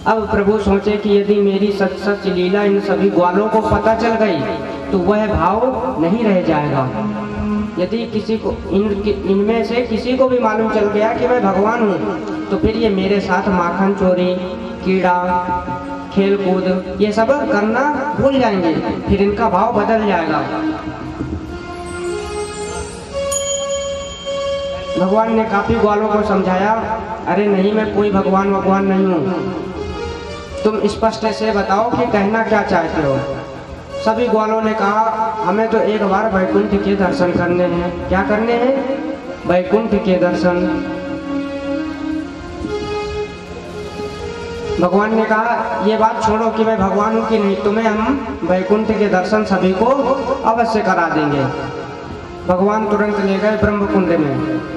अब प्रभु सोचे कि यदि मेरी सच सच लीला इन सभी ग्वालों को पता चल गई तो वह भाव नहीं रह जाएगा। यदि किसी को इनमें से किसी को भी मालूम चल गया कि मैं भगवान हूँ तो फिर ये मेरे साथ माखन चोरी, कीड़ा, खेल कूद ये सब करना भूल जाएंगे, फिर इनका भाव बदल जाएगा। भगवान ने काफी ग्वालों को समझाया, अरे नहीं, मैं कोई भगवान नहीं हूँ, तुम स्पष्ट से बताओ कि कहना क्या चाहते हो। सभी ग्वालों ने कहा, हमें तो एक बार वैकुंठ के दर्शन करने हैं। क्या करने हैं? वैकुंठ के दर्शन। भगवान ने कहा, ये बात छोड़ो कि मैं भगवान हूँ कि नहीं, तुम्हें हम वैकुंठ के दर्शन सभी को अवश्य करा देंगे। भगवान तुरंत ले गए ब्रह्मकुंड में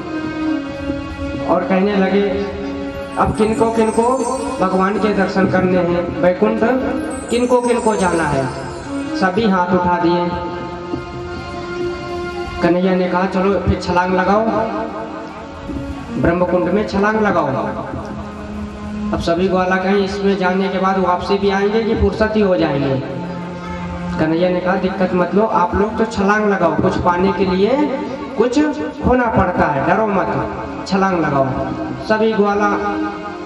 और कहने लगे, अब किनको किनको भगवान के दर्शन करने हैं, वैकुंठ किनको किनको जाना है। सभी हाथ उठा दिए। कन्हैया ने कहा, चलो फिर छलांग लगाओ, ब्रह्मकुंड में छलांग लगाओ। अब सभी ग्वाला कहीं इसमें जाने के बाद वापसी भी आएंगे कि फुर्सत ही हो जाएंगे। कन्हैया ने कहा, दिक्कत मत लो, आप लोग तो छलांग लगाओ, कुछ पाने के लिए कुछ होना पड़ता है, डरो मत, छलांग लगाओ। सभी ग्वाला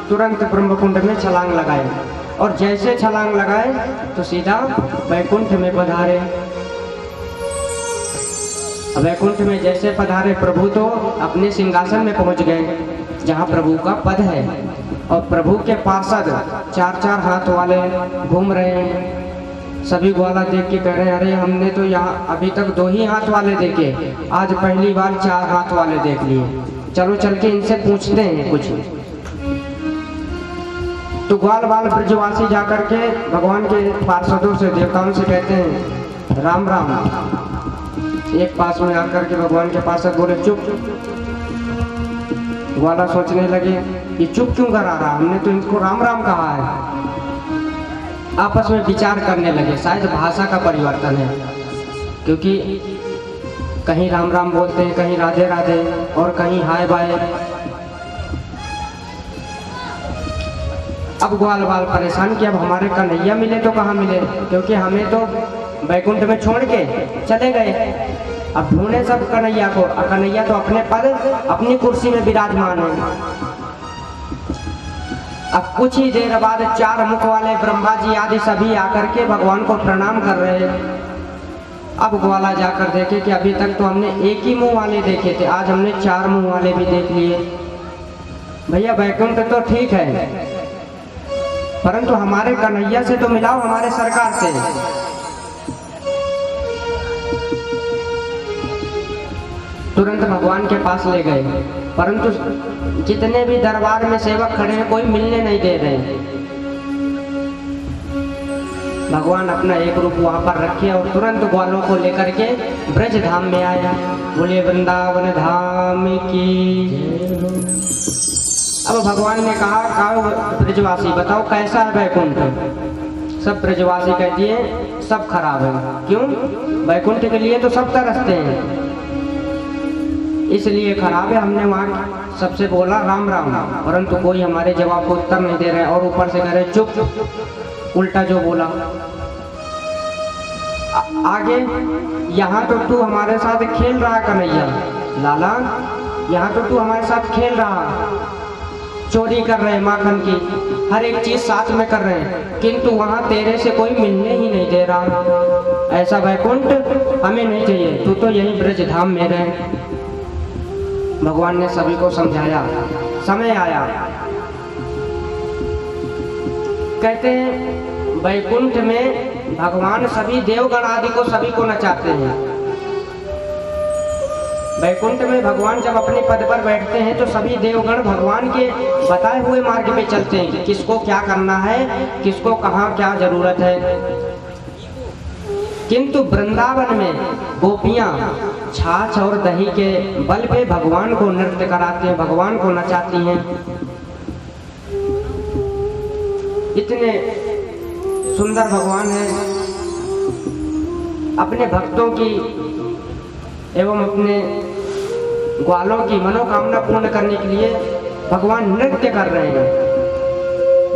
तुरंत ब्रह्मकुंड में छलांग लगाए और जैसे छलांग लगाए तो सीधा वैकुंठ में पधारे। वैकुंठ में जैसे पधारे प्रभु तो अपने सिंहासन में पहुंच गए जहां प्रभु का पद है, और प्रभु के पार्षद चार चार हाथ वाले घूम रहे हैं। सभी ग्वाला देख के कह रहे हैं, अरे हमने तो यहाँ अभी तक 2 ही हाथ वाले देखे, आज पहली बार 4 हाथ वाले देख लिए, चलो चल के इनसे पूछते हैं कुछ। तो ग्वाल बाल ब्रजवासी जाकर के भगवान के पार्षदों से, देवताओं से कहते हैं, राम राम। एक पास में आकर के भगवान के पार्षद बोले, चुप। ग्वाला सोचने लगे, ये चुप क्यों करा रहा, हमने तो इनको राम राम कहा है। आपस में विचार करने लगे, शायद भाषा का परिवर्तन है, क्योंकि कहीं राम राम बोलते हैं, कहीं राधे राधे और कहीं हाय बाय। अब ग्वाल बाल परेशान कि अब हमारे कन्हैया मिले तो कहाँ मिले, क्योंकि हमें तो वैकुंठ में छोड़ के चले गए। अब ढूंढे सब कन्हैया को, कन्हैया तो अपने पद अपनी कुर्सी में विराजमान है। अब कुछ ही देर बाद 4 मुख वाले ब्रह्मा जी आदि सभी आकर के भगवान को प्रणाम कर रहे हैं। अब ग्वाला जाकर देखे कि अभी तक तो हमने एक ही मुंह वाले देखे थे, आज हमने 4 मुंह वाले भी देख लिए। भैया वैकुंठ तो ठीक है, परंतु हमारे कन्हैया से तो मिलाओ, हमारे सरकार से। तुरंत भगवान के पास ले गए, परंतु जितने भी दरबार में सेवक खड़े हैं कोई मिलने नहीं दे रहे। भगवान अपना एक रूप वहां पर रखे और तुरंत ग्वालों को लेकर के ब्रज धाम में आया। बोले वृंदावन धाम की। अब भगवान ने कहा, ब्रजवासी बताओ कैसा है वैकुंठ। सब ब्रजवासी कह दिए, सब खराब है। क्यों? वैकुंठ के लिए तो सब तरसते हैं, इसलिए खराब है। हमने वहाँ सबसे बोला राम राम, परंतु कोई हमारे जवाब को उत्तर नहीं दे रहे और ऊपर से कह रहे चुप, उल्टा जो बोला। आगे, यहाँ तो तू हमारे साथ खेल रहा कन्हैया लाला, यहाँ तो तू हमारे साथ खेल रहा, चोरी कर रहे माखन की, हर एक चीज साथ में कर रहे हैं, किंतु वहाँ तेरे से कोई मिलने ही नहीं दे रहा। ऐसा वैकुंठ हमें नहीं चाहिए, तू तो यही ब्रज धाम में रहे। भगवान ने सभी को समझाया। समय आया, कहते हैं वैकुंठ में भगवान सभी देवगण आदि को सभी को नचाते हैं। वैकुंठ में भगवान जब अपने पद पर बैठते हैं तो सभी देवगण भगवान के बताए हुए मार्ग पे चलते हैं कि किसको क्या करना है, किसको कहाँ क्या जरूरत है। किंतु वृंदावन में गोपियां छाछ और दही के बल पे भगवान को नृत्य कराते हैं, भगवान को नचाती हैं। इतने सुंदर भगवान है। अपने भक्तों की एवं अपने ग्वालों की मनोकामना पूर्ण करने के लिए भगवान नृत्य कर रहे हैं।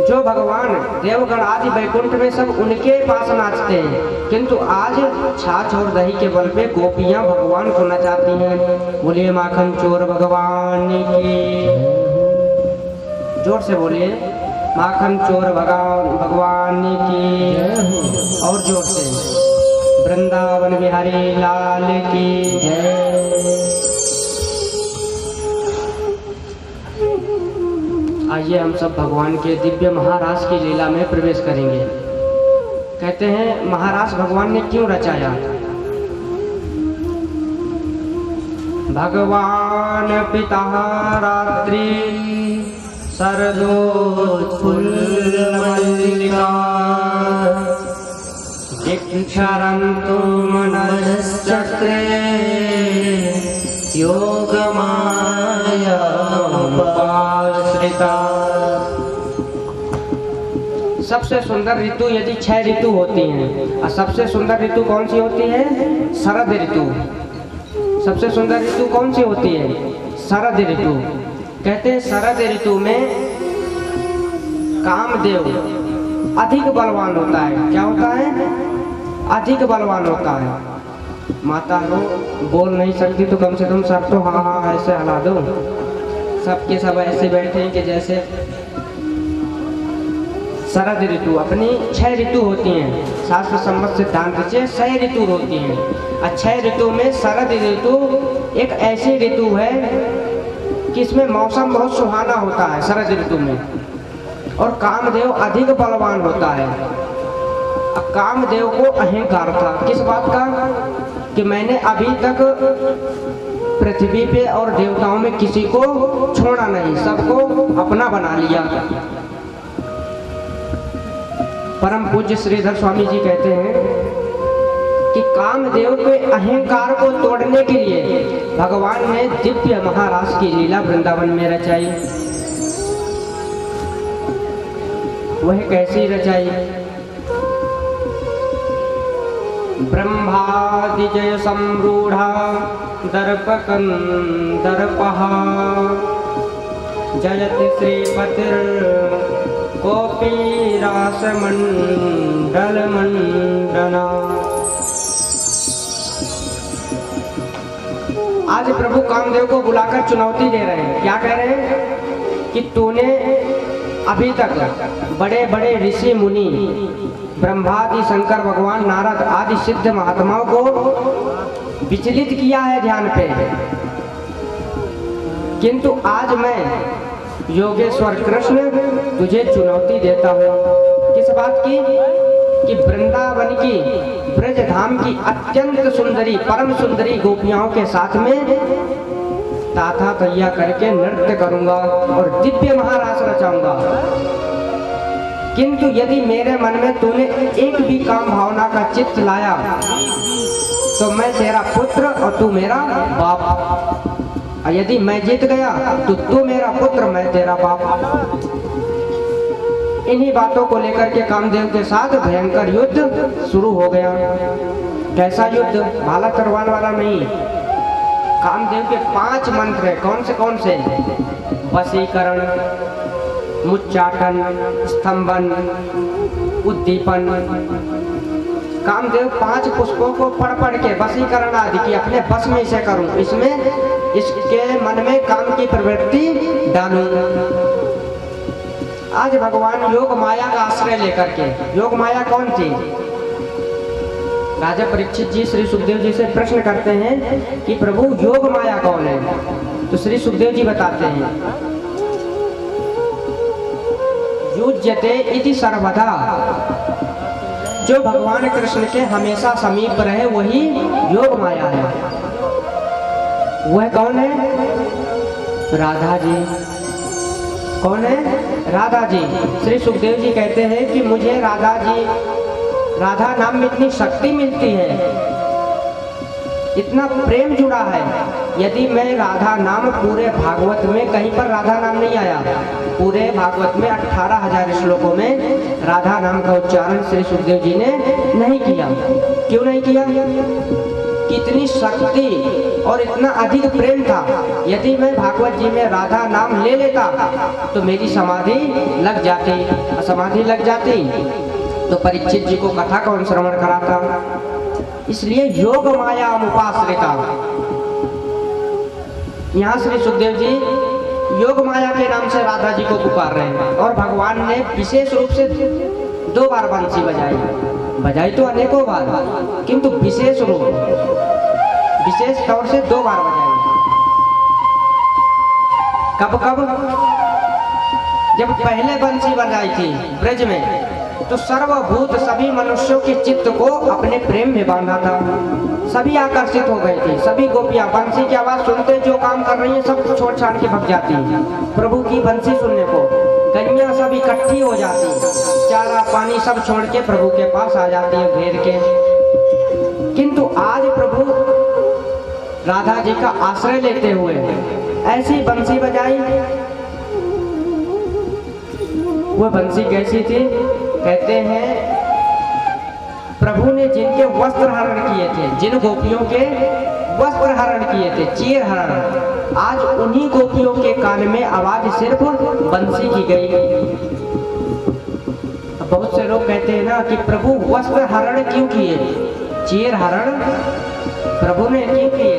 जो भगवान देवगण आदि वैकुंठ में सब उनके पास नाचते हैं, किंतु आज छाछ और दही के बल पे गोपियां भगवान को नचाती हैं। बोलिए माखन चोर भगवान की, जोर से बोलिए माखन चोर भगवान की, और जोर से वृंदावन बिहारी लाल की जय। आइए हम सब भगवान के दिव्य महारास की लीला में प्रवेश करेंगे। कहते हैं महारास भगवान ने क्यों रचाया? भगवान पिता रात्रि सरदोत्फुल्ल मल्लिका दीक्षारन्तु मनश्चक्रे योगमाया उपाश्रिता। सबसे सुंदर ऋतु यदि 6 ऋतु होती हैं, और सबसे सुंदर ऋतु कौन सी होती है? शरद ऋतु। सबसे सुंदर ऋतु कौन सी होती है? शरद ऋतु। कहते हैं शरद ऋतु में कामदेव अधिक बलवान होता है। क्या होता है? अधिक बलवान होता है। माता हो बोल नहीं सकती तो कम से कम सब तो हाँ हाँ ऐसे हिला दो। सबके सब ऐसे बैठे हैं कि जैसे शरद ऋतु अपनी 6 ऋतु होती हैं। शास्त्र सम्मत सिद्धांत से 6 ऋतु होती हैं। और 6 ऋतु में शरद ऋतु एक ऐसी ऋतु है कि इसमें मौसम बहुत सुहाना होता है शरद ऋतु में, और कामदेव अधिक बलवान होता है। अब कामदेव को अहंकार था किस बात का? कि मैंने अभी तक पृथ्वी पे और देवताओं में किसी को छोड़ा नहीं, सबको अपना बना लिया। परम पूज्य श्रीधर स्वामी जी कहते हैं कि कामदेव के अहंकार को तोड़ने के लिए भगवान ने दिव्य महारास की लीला वृंदावन में रचाई। वह कैसी रचाई? ब्रह्मादिजय सम्रूढ़ा दर्पकन्दर्पः जयति श्रीपतिर कोपीरास मंडल मंडना। आज प्रभु कामदेव को बुलाकर चुनौती दे रहे हैं। क्या कह रहे हैं? कि तूने अभी तक बड़े बड़े ऋषि मुनि ब्रह्मादि शंकर भगवान नारद आदि सिद्ध महात्माओं को विचलित किया है ध्यान पे, किंतु आज मैं योगेश्वर कृष्ण तुझे चुनौती देता हूँ। किस बात की? कि वृंदावन की ब्रज धाम की अत्यंत सुंदरी परम सुंदरी गोपियाओं के साथ में ताथा तैया करके नृत्य करूंगा और दिव्य महारास रचाऊंगा। किंतु यदि मेरे मन में तूने एक भी काम भावना का चित्त लाया तो मैं तेरा पुत्र और तू मेरा बाप। और यदि मैं जीत गया तो तू मेरा पुत्र मैं तेरा बाप। इन्हीं बातों को लेकर के कामदेव के साथ भयंकर युद्ध शुरू हो गया। कैसा युद्ध? भाला तलवार वाला नहीं। कामदेव के 5 मंत्र है। कौन से? वशीकरण, मुच्चाटन, स्तंभन, उद्दीपन। कामदेव 5 पुष्पों को पढ़ के वशीकरण आदि की अपने बस में इसे करूं, इसमें इसके मन में काम की प्रवृत्ति डालूं। आज भगवान योग माया का आश्रय लेकर के, योग माया कौन थी? राजा परीक्षित जी श्री सुखदेव जी से प्रश्न करते हैं कि प्रभु योग माया कौन है? तो श्री सुखदेव जी बताते हैं युज्यते इति सर्वदा, जो भगवान कृष्ण के हमेशा समीप रहे वही योग माया है। वह कौन है? राधा जी। कौन है? राधा जी। श्री सुखदेव जी कहते हैं कि मुझे राधा नाम में इतनी शक्ति मिलती है, इतना प्रेम जुड़ा है। यदि मैं राधा नाम पूरे भागवत में कहीं पर राधा नाम नहीं आया, पूरे भागवत में 18,000 श्लोकों में राधा नाम का उच्चारण श्री सुखदेव जी ने नहीं किया। क्यों नहीं किया? कितनी शक्ति और इतना अधिक प्रेम था। यदि मैं भागवत जी में राधा नाम ले लेता तो मेरी समाधि लग जाती, समाधि लग जाती तो परीक्षित जी को कथा कौन श्रवण कराता। इसलिए योग माया उपाश्रिता, यहाँ श्री सुखदेव जी योग माया के नाम से राधा जी को पुकार रहे हैं। और भगवान ने विशेष रूप से 2 बार बंसी बजाई, बजाई तो अनेकों बार, किंतु विशेष रूप विशेष तौर से 2 बार बजाई। कब कब? जब पहले बंसी बजाई थी ब्रज में तो सर्वभूत सभी मनुष्यों के चित्त को अपने प्रेम में बांधा था। सभी आकर्षित हो गए थे। सभी गोपियां बंसी की आवाज सुनते जो काम कर रही है सब छोड़ छाड़ के भाग जाती है प्रभु की बंसी सुनने को। गैया सब इकट्ठी हो जाती, चारा पानी सब छोड़ के प्रभु के पास आ जाती है घेर के। किंतु आज प्रभु राधा जी का आश्रय लेते हुए ऐसी बंसी बजाई। वो बंसी कैसी थी? कहते हैं प्रभु ने जिनके वस्त्र हरण किए थे, जिन गोपियों के वस्त्र हरण किए थे, चीर हरण, आज उन्हीं गोपियों के कान में आवाज सिर्फ बंसी की गई। बहुत से लोग कहते हैं ना कि प्रभु वस्त्र हरण क्यों किए, चीर हरण प्रभु ने क्यों किए।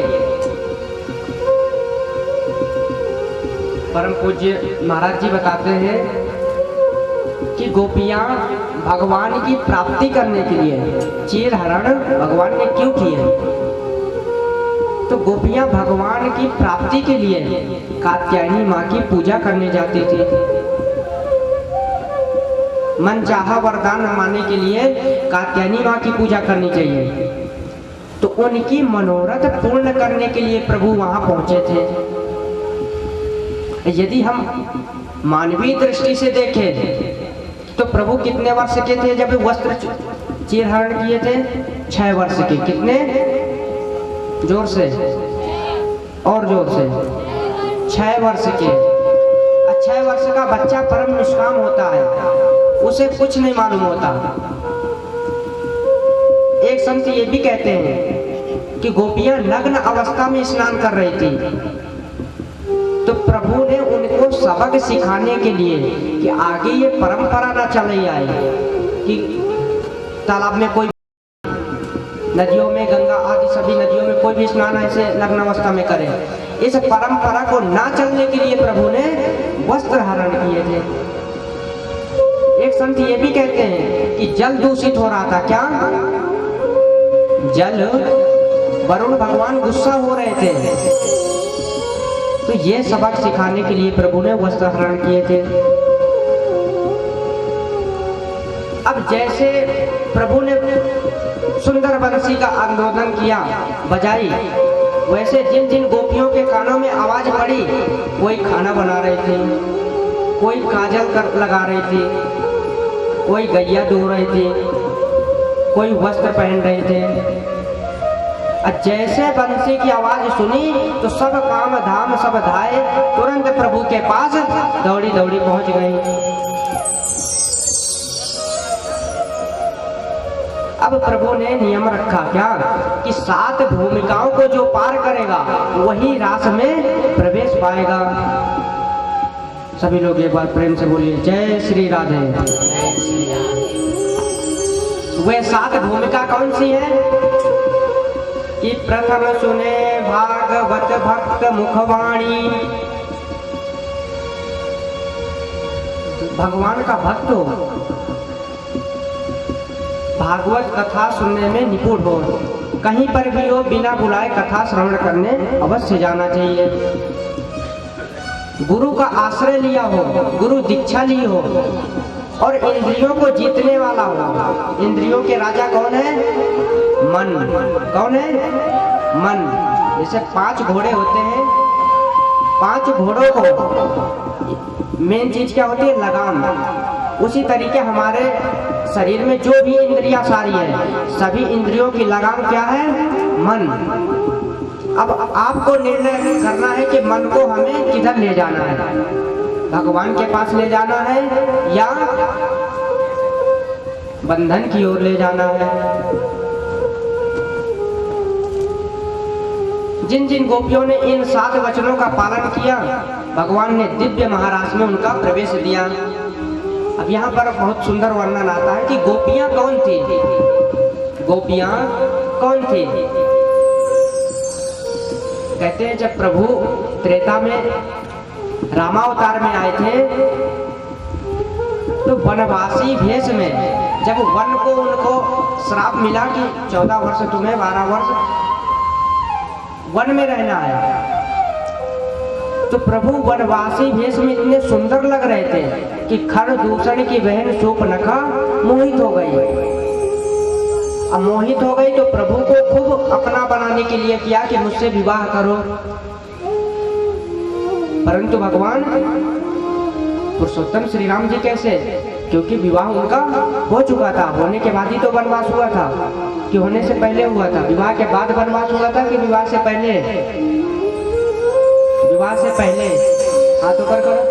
परम पूज्य महाराज जी बताते हैं कि गोपियां भगवान की प्राप्ति करने के लिए चीर हरण भगवान ने क्यों किए। तो गोपियां भगवान की प्राप्ति के लिए कात्यायनी माँ की पूजा करने जाती थी। मन चाहा वरदान मांगने के लिए कात्यायनी माँ की पूजा करनी चाहिए। तो उनकी मनोरथ पूर्ण करने के लिए प्रभु वहां पहुंचे थे। यदि हम मानवीय दृष्टि से देखें तो प्रभु कितने वर्ष के थे जब वस्त्र चीर हरण किए थे? 6 वर्ष के। कितने? जोर से और जोर से। 6 वर्ष के। 6 वर्ष का बच्चा परम निष्काम होता है, उसे कुछ नहीं मालूम होता। एक संत ये भी कहते हैं कि गोपियां नग्न अवस्था में स्नान कर रही थी तो प्रभु ने उनको सबक सिखाने के लिए कि आगे ये परंपरा ना चली आए कि तालाब में कोई, नदियों में, गंगा आदि सभी नदियों में कोई भी स्नान ऐसे नग्न अवस्था में करे। इस परंपरा को ना चलने के लिए प्रभु ने वस्त्र हरण किए थे। एक संत ये भी कहते हैं कि जल दूषित हो रहा था। क्या जल? वरुण भगवान गुस्सा हो रहे थे तो ये सबक सिखाने के लिए प्रभु ने वस्त्र हरण किए थे। अब जैसे प्रभु ने सुंदर बंसी का आंदोलन किया, बजाई, वैसे जिन जिन गोपियों के कानों में आवाज पड़ी, कोई खाना बना रहे थे, कोई काजल कर लगा रही थी, कोई गैया धो रही थी, कोई वस्त्र पहन रहे थे। जैसे बंसी की आवाज सुनी तो सब काम धाम सब धाए तुरंत प्रभु के पास दौड़ी दौड़ी पहुंच गई। अब प्रभु ने नियम रखा क्या कि 7 भूमिकाओं को जो पार करेगा वही रास में प्रवेश पाएगा। सभी लोग एक बार प्रेम से बोलिए जय श्री राधे। वे 7 भूमिका कौन सी है कि प्रथम सुने भागवत भक्त मुखवाणी। भगवान का भक्त हो, भागवत कथा सुनने में निपुण हो, कहीं पर भी हो बिना बुलाए कथा श्रवण करने अवश्य जाना चाहिए। गुरु का आश्रय लिया हो, गुरु दीक्षा ली हो और इंद्रियों को जीतने वाला हो। इंद्रियों के राजा कौन है? मन। कौन है? मन। जैसे 5 घोड़े होते हैं, 5 घोड़ों को मेन चीज क्या होती है? लगाम। उसी तरीके हमारे शरीर में जो भी इंद्रियां सारी है, सभी इंद्रियों की लगाम क्या है? मन। अब आपको निर्णय करना है कि मन को हमें किधर ले जाना है, भगवान के पास ले जाना है या बंधन की ओर ले जाना है। जिन जिन गोपियों ने इन 7 वचनों का पालन किया, भगवान ने दिव्य महाराज में उनका प्रवेश दिया। अब यहाँ पर बहुत सुंदर वर्णन आता है कि गोपियां कौन थी। गोपियां कौन थी? कहते हैं जब प्रभु त्रेता में रामावतार में आए थे तो वनवासी भेष में, जब वन को उनको श्राप मिला कि 14 वर्ष तुम्हें 12 वर्ष वन में रहना है, तो प्रभु वनवासी भेष में इतने सुंदर लग रहे थे कि खरदूषण की बहन शूर्पणखा मोहित हो गई। अब मोहित हो गई तो प्रभु को खूब अपना बनाने के लिए किया कि मुझसे विवाह करो, परंतु भगवान पुरुषोत्तम श्री राम जी कैसे, क्योंकि विवाह उनका हो चुका था। होने के बाद ही तो वनवास हुआ था कि होने से पहले हुआ था? विवाह के बाद वनवास हुआ था कि विवाह से पहले? विवाह से पहले। हाथ ऊपर करो।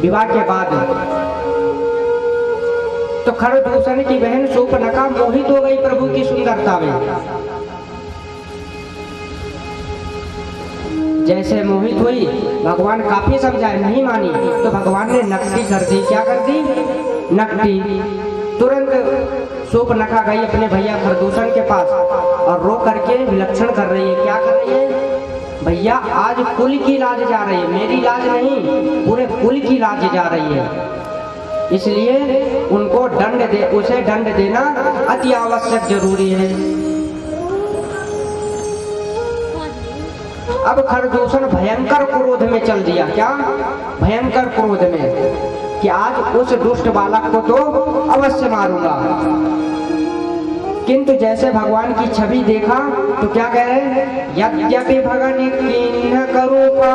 विवाह के बाद तो खरदूषण की बहन शूर्पणखा मोहित हो गई प्रभु की सुंदरता में। जैसे मोहित हुई, भगवान काफी समझाए, नहीं मानी, तो भगवान ने नकटी कर दी। क्या कर दी? नकटी। तुरंत शूर्पणखा गई अपने भैया खरदूषण के पास और रो करके विलक्षण कर रही है। क्या कर रही है? भैया आज कुल की लाज जा रही है, मेरी लाज नहीं, पूरे कुल की लाज जा रही है, इसलिए उनको दंड दे, उसे दंड देना अति आवश्यक जरूरी है। अब खरदूषण भयंकर क्रोध में चल दिया। क्या? भयंकर क्रोध में कि आज उस दुष्ट बालक को तो अवश्य मारूंगा। किंतु जैसे भगवान की छवि देखा तो क्या कह रहे हैं? यद्यपि भगनि कीन्ह करूपा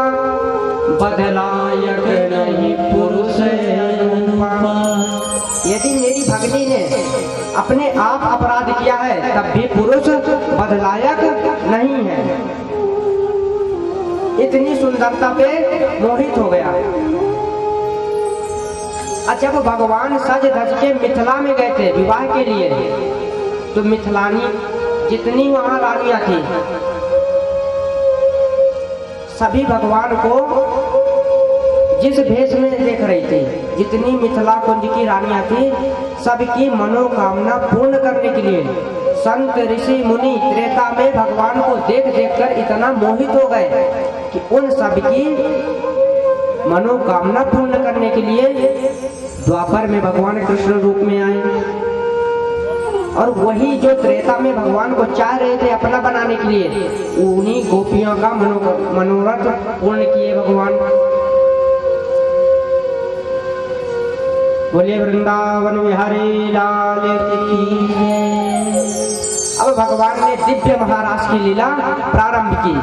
बदलायक नहीं पुरुष अनुपमा। यदि मेरी भगनी ने अपने आप अपराध किया है तब भी पुरुष बदलायक नहीं है। इतनी सुंदरता पे मोहित हो गया। जब भगवान सज धज के मिथिला में गए थे विवाह के लिए, तो मिथिलानी जितनी वहां रानियां थी सभी भगवान को जिस भेष में देख रही थी, जितनी मिथिला कुंज की रानियां थी, सबकी मनोकामना पूर्ण करने के लिए संत ऋषि मुनि त्रेता में भगवान को देख देख कर इतना मोहित हो गए कि उन सबकी मनोकामना पूर्ण करने के लिए द्वापर में भगवान कृष्ण रूप में आए। और वही जो त्रेता में भगवान को चाह रहे थे अपना बनाने के लिए, उन्हीं गोपियों का मनोरथ पूर्ण किए भगवान। बोले वृंदावन बिहारी लाल की। अब भगवान ने दिव्य महाराज की लीला प्रारंभ की।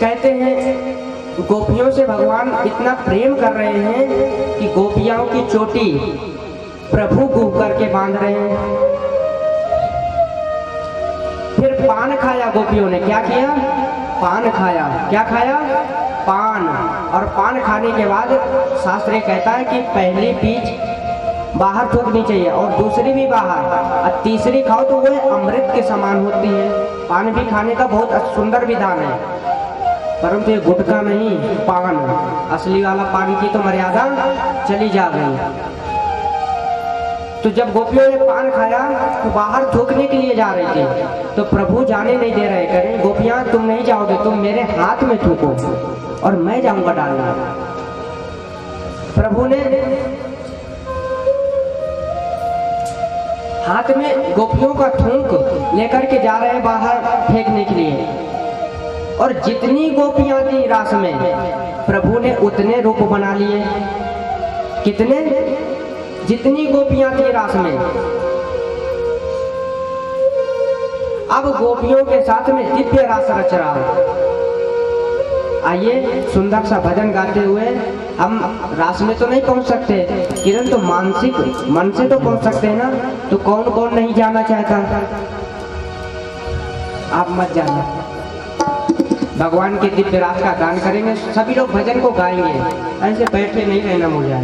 कहते हैं गोपियों से भगवान इतना प्रेम कर रहे हैं कि गोपियों की चोटी प्रभु को करके बांध रहे हैं। फिर पान खाया गोपियों ने। क्या किया? पान खाया। क्या खाया? पान। और पान खाने के बाद शास्त्र कहता है कि पहली बीज बाहर थूकनी चाहिए और दूसरी भी बाहर, और तीसरी खाओ तो वह अमृत के समान होती है। पान भी खाने का बहुत सुंदर विधान है, परंतु ये गुटखा नहीं, पान, असली वाला पान की तो मर्यादा चली जा गई। तो जब गोपियों ने पान खाया तो बाहर थूकने के लिए जा रही थी, तो प्रभु जाने नहीं दे रहे। करें गोपियां तुम नहीं जाओगे, तुम मेरे हाथ में थूको और मैं जाऊंगा डालना। प्रभु ने हाथ में गोपियों का थूक लेकर के जा रहे हैं बाहर फेंकने के लिए। और जितनी गोपियां थी रास में, प्रभु ने उतने रूप बना लिए। कितने? जितनी गोपियां थी रास में। अब गोपियों के साथ में दिव्य रास रच रहा। आइए सुंदर सा भजन गाते हुए, हम रास में तो नहीं पहुंच सकते, किरण तो मानसिक मन से तो पहुंच सकते हैं ना। तो कौन कौन नहीं जाना चाहता? आप मत जाना। भगवान के दिव्य रास का गान करेंगे, सभी लोग भजन को गाएंगे, ऐसे बैठे नहीं रहना मुझे।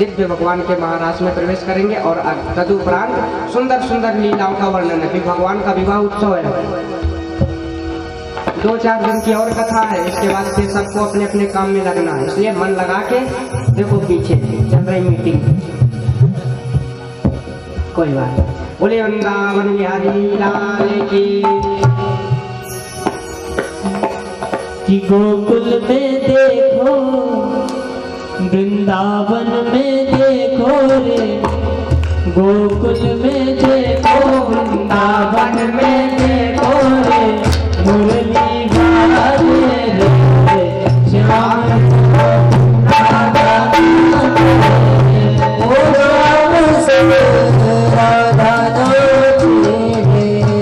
दिव्य भगवान के महाराज में प्रवेश करेंगे और तदुपरांत सुंदर सुंदर लीलाओं का वर्णन है। भगवान का विवाह उत्सव है, 2-4 दिन की और कथा है, इसके बाद फिर सबको अपने अपने काम में लगना है। इसलिए मन लगा के देखो, पीछे चल रही मीटिंग, कोई बात नहीं। बोले वृंदावन बिहारी लाल की गोकुल में देखो, वृंदावन में देखो रे, गोकुल में देखो, वृंदावन में देखो रे, मुरली बाजे रे श्याम राधा ओ श्याम से राधा गोकुल में देखो,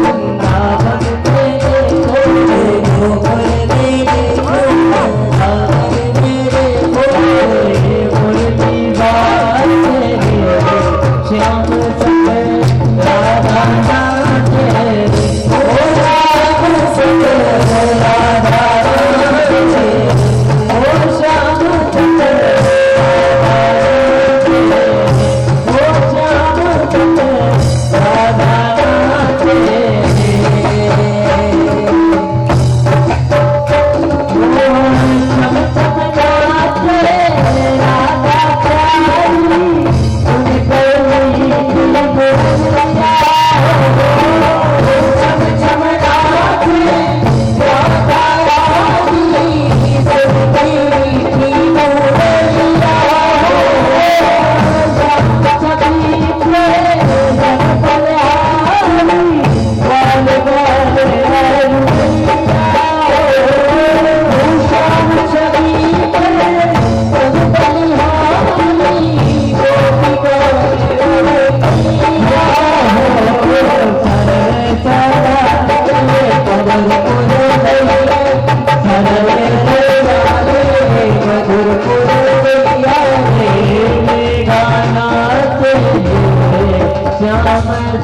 वृंदावन में देखो, गोकुल में देखो, वृंदावन में देखो, मुरली बाजे रे श्याम Radha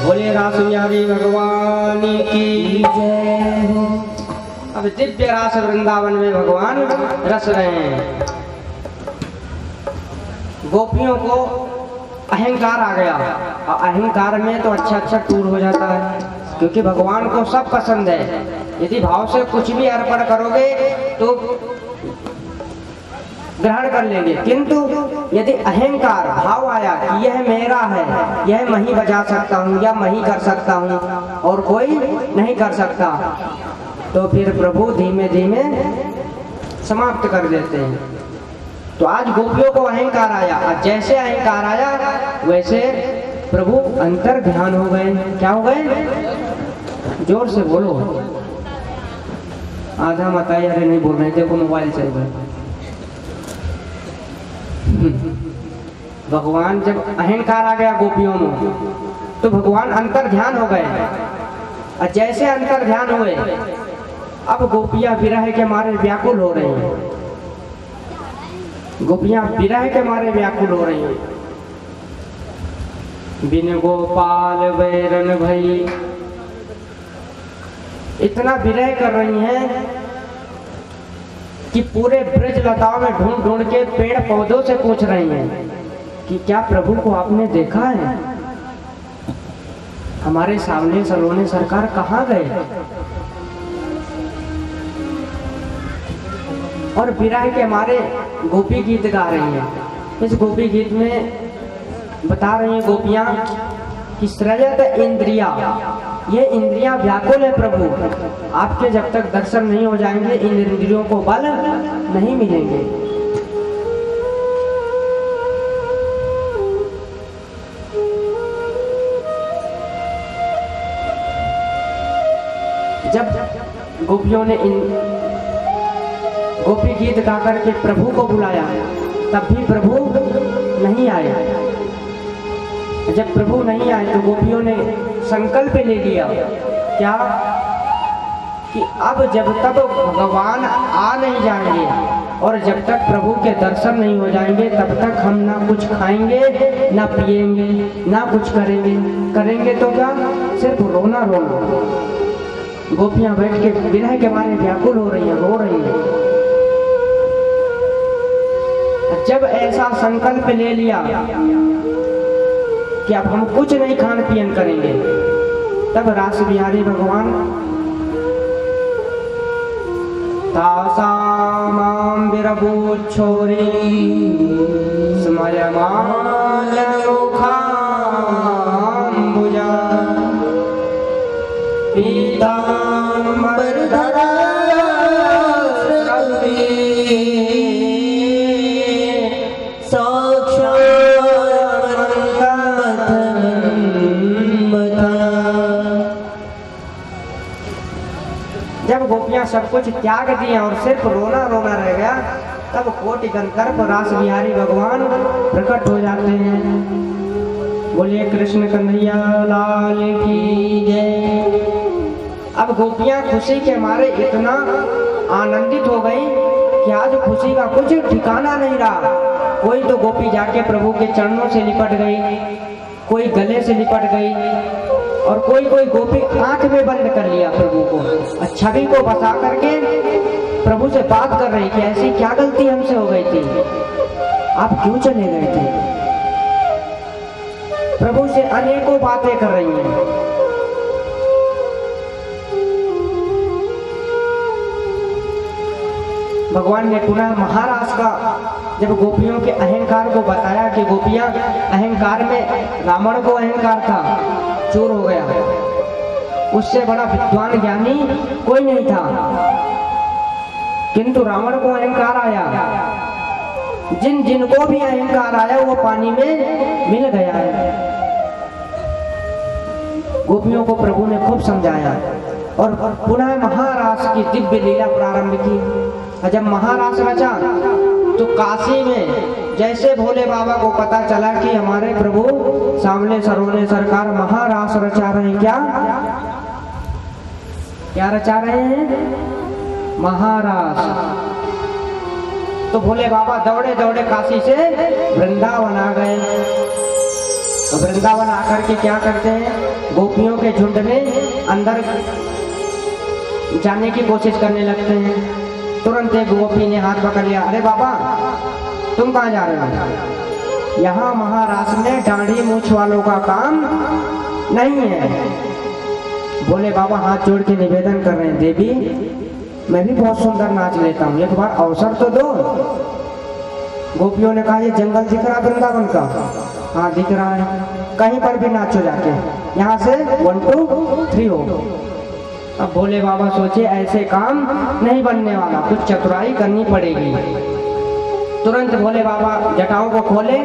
बोले रास बिहारी भगवान की जय हो। अब दिव्य रास वृंदावन में भगवान रस रहे हैं। गोपियों को अहंकार आ गया और अहंकार में तो अच्छा टूर हो जाता है, क्योंकि भगवान को सब पसंद है। यदि भाव से कुछ भी अर्पण करोगे तो ग्रहण कर लेंगे, किंतु यदि अहंकार भाव आया कि यह मेरा है, यह मैं ही बजा सकता हूँ या मैं ही कर सकता हूँ और कोई नहीं कर सकता, तो फिर प्रभु धीमे धीमे समाप्त कर देते हैं। तो आज गोपियों को अहंकार आया, और जैसे अहंकार आया वैसे प्रभु अंतर ध्यान हो गए। क्या हो गए? जोर से बोलो। आधा मत आया, अरे नहीं बोल रहे, देखो मोबाइल चल रहा। भगवान जब अहंकार आ गया गोपियों में, तो भगवान अंतर ध्यान हो गए, और जैसे अंतर ध्यान हुए अब गोपियां विरह के मारे व्याकुल हो रही हैं। गोपियां विरह के मारे व्याकुल हो रही हैं। बिन गोपाल बैरन भई, इतना विरह कर रही हैं कि पूरे ब्रज लताओं में ढूंढ ढूंढ के पेड़ पौधों से पूछ रही हैं कि क्या प्रभु को आपने देखा है? हमारे सामने सलोने सरकार कहाँ गए? और विरह के मारे गोपी गीत गा रही हैं। इस गोपी गीत में बता रही हैं गोपियां कि सृजत इंद्रिया, ये इंद्रियां व्याकुल है प्रभु, आपके जब तक दर्शन नहीं हो जाएंगे इन इंद्रियों को बल नहीं मिलेंगे। जब गोपियों ने इन गोपी गीत गा करके प्रभु को बुलाया, तब भी प्रभु नहीं आए। जब प्रभु नहीं आए तो गोपियों ने संकल्प ले लिया, क्या कि अब जब तक भगवान आ नहीं जाएंगे और जब तक प्रभु के दर्शन नहीं हो जाएंगे, तब तक हम ना कुछ खाएंगे, ना पिएंगे, ना कुछ करेंगे तो क्या, सिर्फ रोना रोना। गोपियां बैठ के विरह के मारे व्याकुल हो रही हैं, रो रही हैं। जब ऐसा संकल्प ले लिया कि अब हम कुछ नहीं खान पियन करेंगे, तब रास बिहारी भगवान तासामां विरबू छोरी स्मयमान मुखाम्बुजा पीताम्बरधरा जब गोपियां सब कुछ त्याग दिया और सिर्फ रोना रोना रह गया, तब कोटि गंधर्व रास बिहारी भगवान प्रकट हो जाते हैं। बोलिए कृष्ण कन्हैया लाल की जय। अब गोपियां खुशी के मारे इतना आनंदित हो गई कि आज खुशी का कुछ ठिकाना नहीं रहा। कोई तो गोपी जाके प्रभु के चरणों से लिपट गई, कोई गले से लिपट गई, और कोई गोपी आंख में बंद कर लिया प्रभु को, छवि को बसा करके प्रभु से बात कर रही कि ऐसी क्या गलती हमसे हो गई थी, आप क्यों चले गए थे। प्रभु से अनेकों बातें कर रही हैं। भगवान ने पुनः महाराज का जब गोपियों के अहंकार को बताया कि गोपियां अहंकार में, रावण को अहंकार था, चोर हो गया, उससे बड़ा विद्वान ज्ञानी कोई नहीं था, किंतु रावण को अहंकार आया जिन जिनको भी अहंकार आया वो पानी में मिल गया है। गोपियों को प्रभु ने खूब समझाया और पुनः महारास की दिव्य लीला प्रारंभ की। और जब महारास रचा तो काशी में जैसे भोले बाबा को पता चला कि हमारे प्रभु सामने सरोने सरकार महारास रचा रहे हैं, क्या रचा रहे हैं? महारास। तो भोले बाबा दौड़े दौड़े काशी से वृंदावन आ गए। तो वृंदावन आकर के क्या करते हैं, गोपियों के झुंड में अंदर जाने की कोशिश करने लगते हैं। तुरंत एक गोपी ने हाथ पकड़ लिया, अरे बाबा तुम कहाँ जा रहे हो? यहाँ महाराज में दाढ़ी मूछ वालों का काम नहीं है। भोले बाबा हाथ जोड़ के निवेदन कर रहे हैं, देवी मैं भी बहुत सुंदर नाच लेता हूँ, एक बार अवसर तो दो। गोपियों ने कहा, ये जंगल दिख रहा वृंदावन का? हाँ दिख रहा है, कहीं पर भी नाचो जाके, यहाँ से 1 2 3 हो। अब भोले बाबा सोचे ऐसे काम नहीं बनने वाला, कुछ चतुराई करनी पड़ेगी। तुरंत भोले बाबा जटाओं को खोले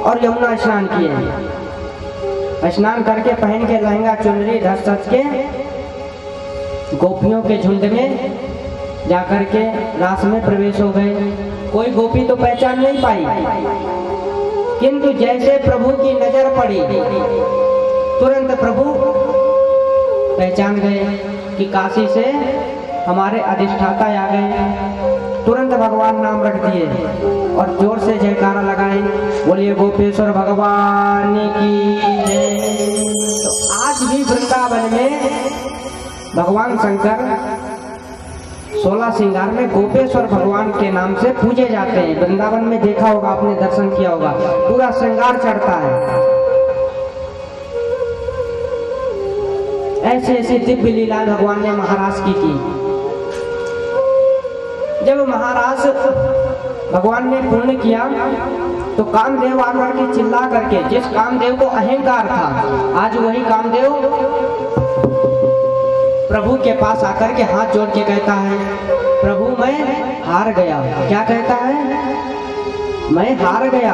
और यमुना स्नान किए। स्नान करके पहन के लहंगा चुनरी धस धस के गोपियों के झुंड में जाकर के रास में प्रवेश हो गए। कोई गोपी तो पहचान नहीं पाई, किंतु जैसे प्रभु की नजर पड़ी तुरंत प्रभु पहचान गए कि काशी से हमारे अधिष्ठाता आ गए। तुरंत भगवान नाम रख दिए और जोर से जयकारा लगाए, बोलिए गोपेश्वर भगवान की जय। तो आज भी वृंदावन में भगवान शंकर 16 श्रृंगार में गोपेश्वर भगवान के नाम से पूजे जाते हैं। वृंदावन में देखा होगा आपने, दर्शन किया होगा, पूरा श्रृंगार चढ़ता है। ऐसी ऐसी दिव्य लीला भगवान ने महाराज की जब महाराज भगवान ने पुण्य किया तो कामदेव आकर के चिल्ला करके, जिस कामदेव को अहंकार था, आज वही कामदेव प्रभु के पास आकर के हाथ जोड़ के कहता है, प्रभु मैं हार गया। क्या कहता है? मैं हार गया।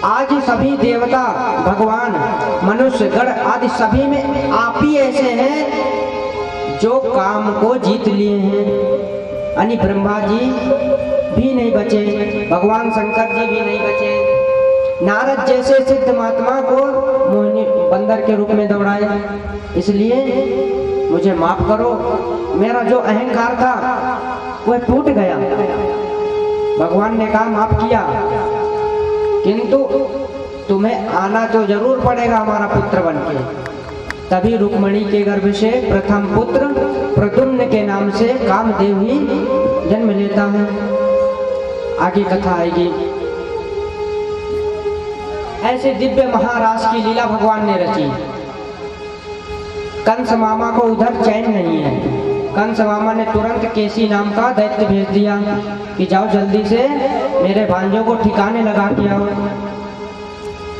आज सभी देवता, भगवान, मनुष्य गण आदि सभी में आप ही ऐसे हैं जो काम को जीत लिए हैं। यानी ब्रह्मा जी भी नहीं बचे, भगवान शंकर जी भी नहीं बचे, नारद जैसे सिद्ध महात्मा को मोहिनी बंदर के रूप में दौड़ाया। इसलिए मुझे माफ करो, मेरा जो अहंकार था वह टूट गया। भगवान ने कहा माफ किया, किंतु तुम्हें आना तो जरूर पड़ेगा हमारा पुत्र बनके। तभी रुक्मणी के गर्भ से प्रथम पुत्र प्रद्युम्न के नाम से कामदेव ही जन्म लेता है। आगे कथा आएगी। ऐसे दिव्य महाराज की लीला भगवान ने रची। कंस मामा को उधर चैन नहीं है। कंस मामा ने तुरंत केसी नाम का दैत्य भेज दिया कि जाओ जल्दी से मेरे भांजों को ठिकाने लगा के आओ।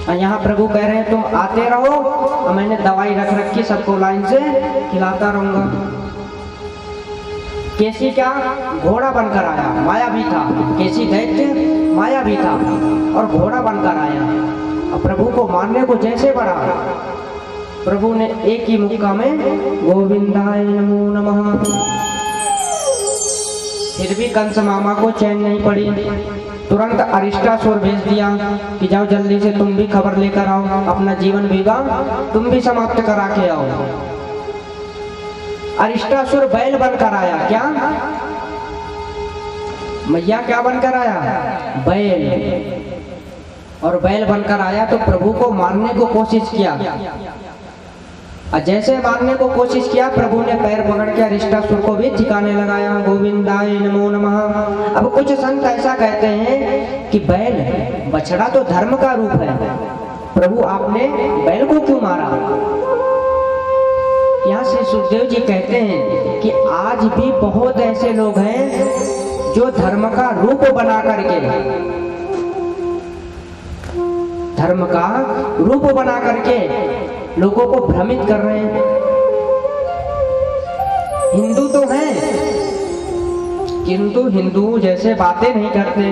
और यहाँ प्रभु कह रहे हैं तुम आते रहो और मैंने दवाई रख रखी, सबको लाइन से खिलाता रहूंगा। केसी क्या घोड़ा बनकर आया, माया भी था। केसी दैत्य माया भी था और घोड़ा बनकर आया। और प्रभु को मारने को जैसे बढ़ा, प्रभु ने एक ही मुक्का में गोविंदाय नमो नमः। फिर भी कंस मामा को चैन नहीं पड़ी। तुरंत अरिष्टासुर भेज दिया कि जाओ जल्दी से तुम भी खबर लेकर आओ, अपना जीवन विवाह तुम भी समाप्त करा के आओ। अरिष्टासुर बैल बनकर आया। क्या मैया क्या बनकर आया? बैल। और बैल बनकर आया तो प्रभु को मारने को कोशिश किया। और जैसे मारने को कोशिश किया, प्रभु ने पैर पकड़ के अरिष्टासुर को भी ठिकाने लगाया। गोविंदाय नमो नमः। अब कुछ संत ऐसा कहते हैं कि बैल बछड़ा तो धर्म का रूप है, प्रभु आपने बैल को क्यों मारा? यहाँ से सुखदेव जी कहते हैं कि आज भी बहुत ऐसे लोग हैं जो धर्म का रूप बना करके, धर्म का रूप बना करके लोगों को भ्रमित कर रहे हैं। हिंदू तो हैं किंतु हिंदू जैसे बातें नहीं करते।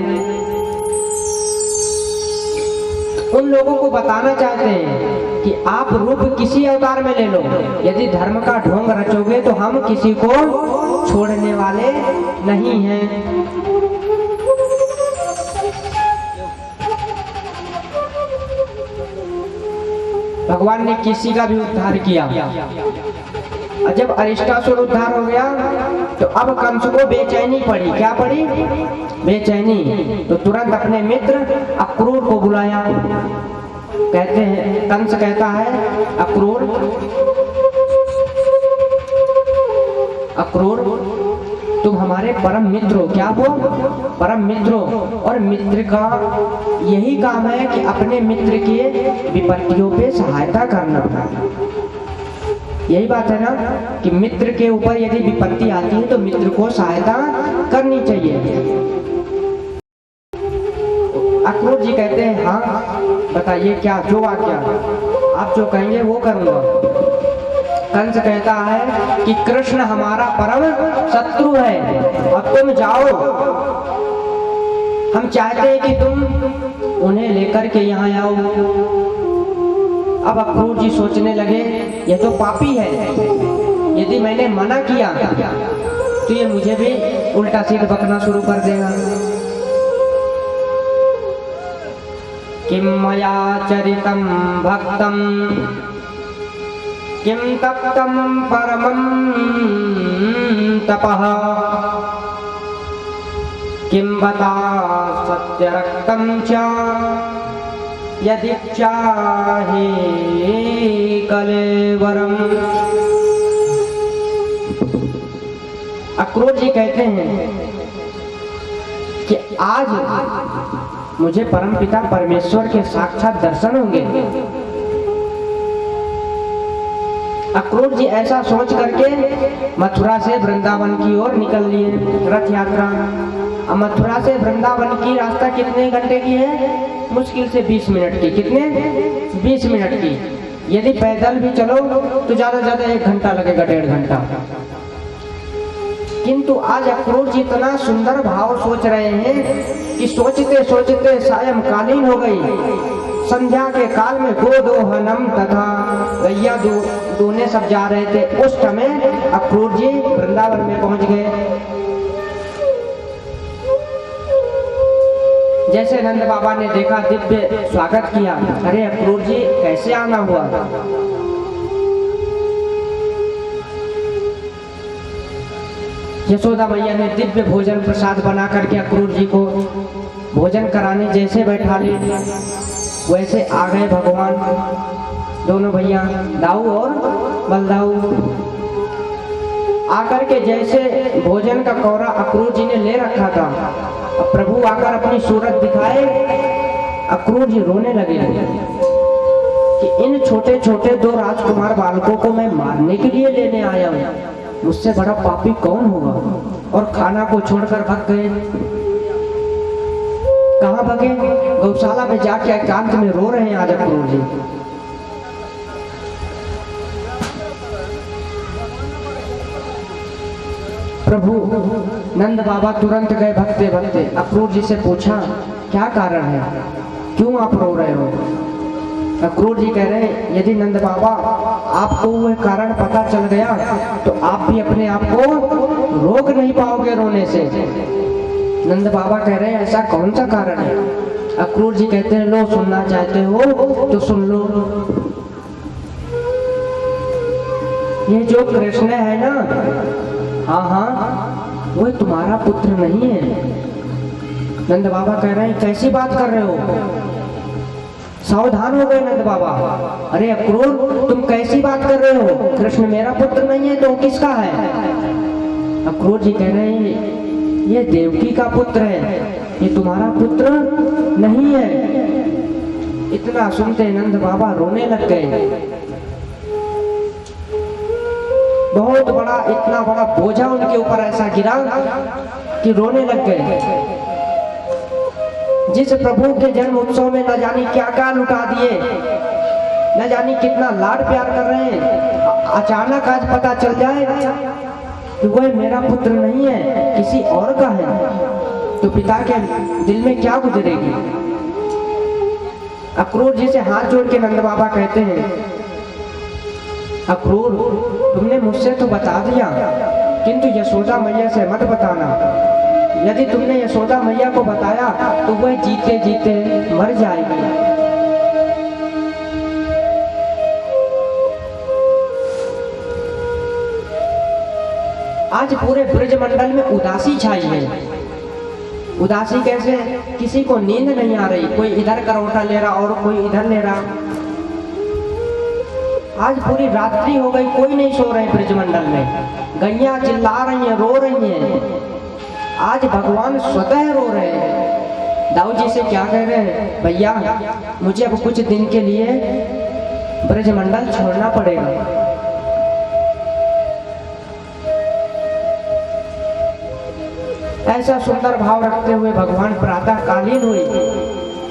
उन लोगों को बताना चाहते हैं कि आप रूप किसी अवतार में ले लो, यदि धर्म का ढोंग रचोगे तो हम किसी को छोड़ने वाले नहीं हैं। भगवान ने किसी का भी उद्धार किया, और जब अरिष्टासुर उद्धार हो गया तो अब कंस को बेचैनी पड़ी। क्या पड़ी? बेचैनी। तो तुरंत अपने मित्र अक्रूर को बुलाया। कहते हैं, कंस कहता है, अक्रूर अक्रूर तुम हमारे परम मित्र हो। क्या हो? परम मित्र हो। और मित्र का यही काम है कि अपने मित्र के विपत्तियों पे सहायता करना। यही बात है ना कि मित्र के ऊपर यदि विपत्ति आती है तो मित्र को सहायता करनी चाहिए। अक्रूर जी कहते हैं, हाँ बताइए क्या, जो आज्ञा आप जो कहेंगे वो करूंगा। कंस कहता है कि कृष्ण हमारा परम शत्रु है, अब तुम जाओ, हम चाहते हैं कि तुम उन्हें लेकर के यहाँ आओ। अब अक्रूर जी सोचने लगे, ये तो पापी है, यदि मैंने मना किया तो ये मुझे भी उल्टा सीधा बकना शुरू कर देगा। किम मया चरितम भक्तम किम तप्तम परमं तपः किम बता सत्यरक्तम च यदि चाहे कलेवरम। अक्रूर जी कहते हैं कि आज मुझे परमपिता परमेश्वर के साक्षात दर्शन होंगे। अक्रूर जी ऐसा सोच करके मथुरा से वृंदावन की ओर निकल लिए, रथ यात्रा। मथुरा से वृंदावन की रास्ता कितने घंटे की है? मुश्किल से 20 मिनट की। कितने? 20 मिनट की। यदि पैदल भी चलो तो ज्यादा ज्यादा 1 घंटा लगेगा, 1.5 घंटा। किंतु आज अक्रूर जी इतना सुंदर भाव सोच रहे हैं कि सोचते सोचते सायंकालीन हो गई। संध्या के काल में गोदोहनम तथा गैया दूने सब जा रहे थे। उस समय अक्रूर जी वृंदावन में पहुंच गए। जैसे नंद बाबा ने देखा, दिव्य स्वागत किया। अरे अक्रूर जी कैसे आना हुआ? यशोदा मैया ने दिव्य भोजन प्रसाद बना करके अक्रूर जी को भोजन कराने जैसे बैठा ली, वैसे आ गए भगवान, दोनों भैया दाऊ और बलदाऊ। आकर के जैसे भोजन का कौरा अक्रूर जी ने ले रखा था, अब प्रभु आकर अपनी सूरत दिखाए, अक्रूर जी रोने लगे कि इन छोटे छोटे 2 राजकुमार बालकों को मैं मारने के लिए लेने आया हूँ, मुझसे बड़ा पापी कौन होगा? और खाना को छोड़कर भाग गए। कहाँ भागे? गौशाला में जाके एकांत में रो रहे हैं आज अक्रूर जी। प्रभु नंद बाबा तुरंत गए भगते भगते। अक्रूर जी से पूछा, क्या कारण है, क्यों आप रो रहे हो? अक्रूर जी कह रहे हैं, यदि नंद बाबा आपको वह कारण पता चल गया तो आप भी अपने आप को रोक नहीं पाओगे रोने से। नंद बाबा कह रहे हैं, ऐसा कौन सा कारण है? अक्रूर जी कहते हैं, लो सुनना चाहते हो तो सुन लो। ये जो कृष्ण है ना, हाँ हाँ, वो तुम्हारा पुत्र नहीं है। नंद बाबा कह रहे हैं, कैसी बात कर रहे हो? सावधान हो गए नंद बाबा। अरे अक्रूर, तुम कैसी बात कर रहे हो? कृष्ण मेरा पुत्र नहीं है तो किसका है? अक्रूर जी कह रहे हैं, ये देवकी का पुत्र है, ये तुम्हारा पुत्र नहीं है। इतना सुनते नंद बाबा रोने लग गए। बहुत बड़ा, इतना बड़ा बोझा उनके ऊपर ऐसा गिरा कि रोने लग गए। जिस प्रभु के जन्म उत्सव में न जानी क्या क्या लुटा दिए, न जानी कितना लाड प्यार कर रहे हैं, अचानक आज पता चल जाए कि वह मेरा पुत्र नहीं है, किसी और का है, तो पिता के दिल में क्या गुजरेगी। अक्रूर जी से हाथ जोड़ के नंद बाबा कहते हैं, अक्रूर तुमने मुझसे तो बता दिया, किंतु यशोदा मैया से मत बताना। यदि तुमने यशोदा मैया को बताया तो वह जीते जीते मर जाएगी। आज पूरे ब्रजमंडल में उदासी छाई है। उदासी कैसे? किसी को नींद नहीं आ रही, कोई इधर करवटा ले रहा और कोई इधर ले रहा। आज पूरी रात्रि हो गई, कोई नहीं सो रहे ब्रजमंडल में। गैया चिल्ला रही हैं, रो रही हैं। आज भगवान स्वतः रो रहे हैं। दाऊ जी से क्या कह रहे हैं, भैया मुझे अब कुछ दिन के लिए ब्रजमंडल छोड़ना पड़ेगा। ऐसा सुंदर भाव रखते हुए भगवान प्रातः कालीन हुई।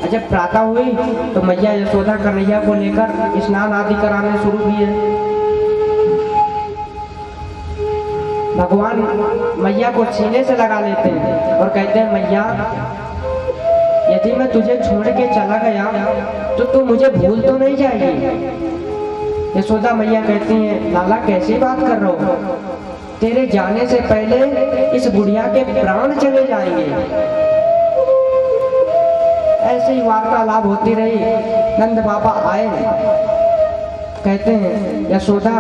जब प्रातः हुई तो मैया यशोदा कन्हैया को लेकर स्नान आदि कराने शुरू किए। भगवान मैया को सीने से लगा लेते हैं और कहते हैं, मैया यदि मैं तुझे छोड़ के चला गया तो तू मुझे भूल तो नहीं जाएगी। यशोदा मैया कहती हैं, लाला कैसी बात कर रहे हो, तेरे जाने से पहले इस बुढ़िया के प्राण चले जाएंगे। ऐसे ही वार्तालाप होती रही। नंद बाबा आए, कहते हैं, यशोदा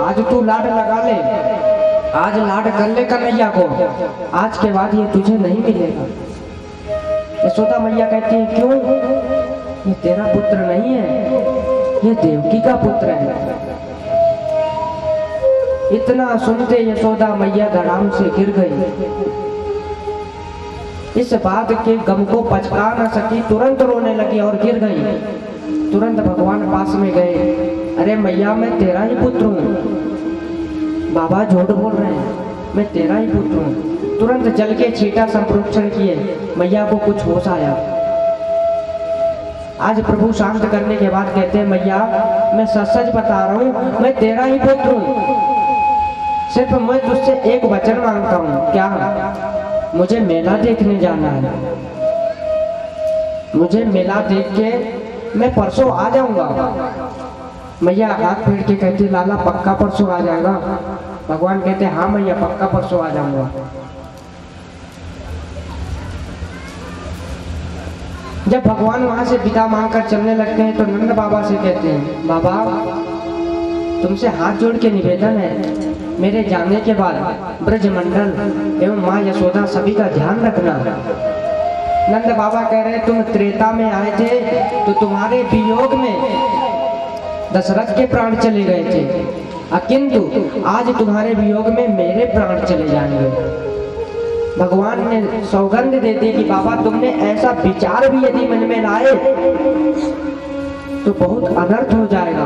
आज तू लाड लगा ले, आज लाड कर ले कन्हैया को, आज के बाद ये तुझे नहीं मिलेगा। यशोदा मैया कहती है, क्यों? ये तेरा पुत्र नहीं है, ये देवकी का पुत्र है। इतना सुनते यशोदा मैया धड़ाम से गिर गई। इस बात के गम को पचका न सकी, तुरंत रोने लगी और गिर गई। तुरंत भगवान पास में गए, अरे मैया मैं तेरा ही पुत्र हूँ। बाबा झूठ बोल रहे हैं, मैं तेरा ही पुत्र हूँ। तुरंत जल के छींटा संप्रोक्षण किए, मैया को कुछ होश आया। आज प्रभु शांत करने के बाद कहते हैं, मैया मैं सच सच बता रहा हूँ, मैं तेरा ही पुत्र हूँ। सिर्फ मैं तुझसे एक वचन मांगता हूँ। क्या? मुझे मेला देखने जाना है। मुझे मेला देख के मैं परसों आ जाऊंगा। मैया हाथ फेर के कहती, लाला पक्का परसों आ जाएगा? भगवान कहते, हाँ मैया पक्का परसों आ जाऊंगा। जब भगवान वहां से विदा मांगकर चलने लगते हैं तो नंद बाबा से कहते हैं, बाबा तुमसे हाथ जोड़ के निवेदन है, मेरे जाने के बाद ब्रजमंडल एवं माँ यशोदा सभी का ध्यान रखना। नंद बाबा कह रहे, तुम त्रेता में आए थे तो तुम्हारे वियोग में दशरथ के प्राण चले गए थे, किंतु आज तुम्हारे वियोग में मेरे प्राण चले जाएंगे। भगवान ने सौगंध दे दी कि बाबा तुमने ऐसा विचार भी यदि मन में लाए तो बहुत अनर्थ हो जाएगा।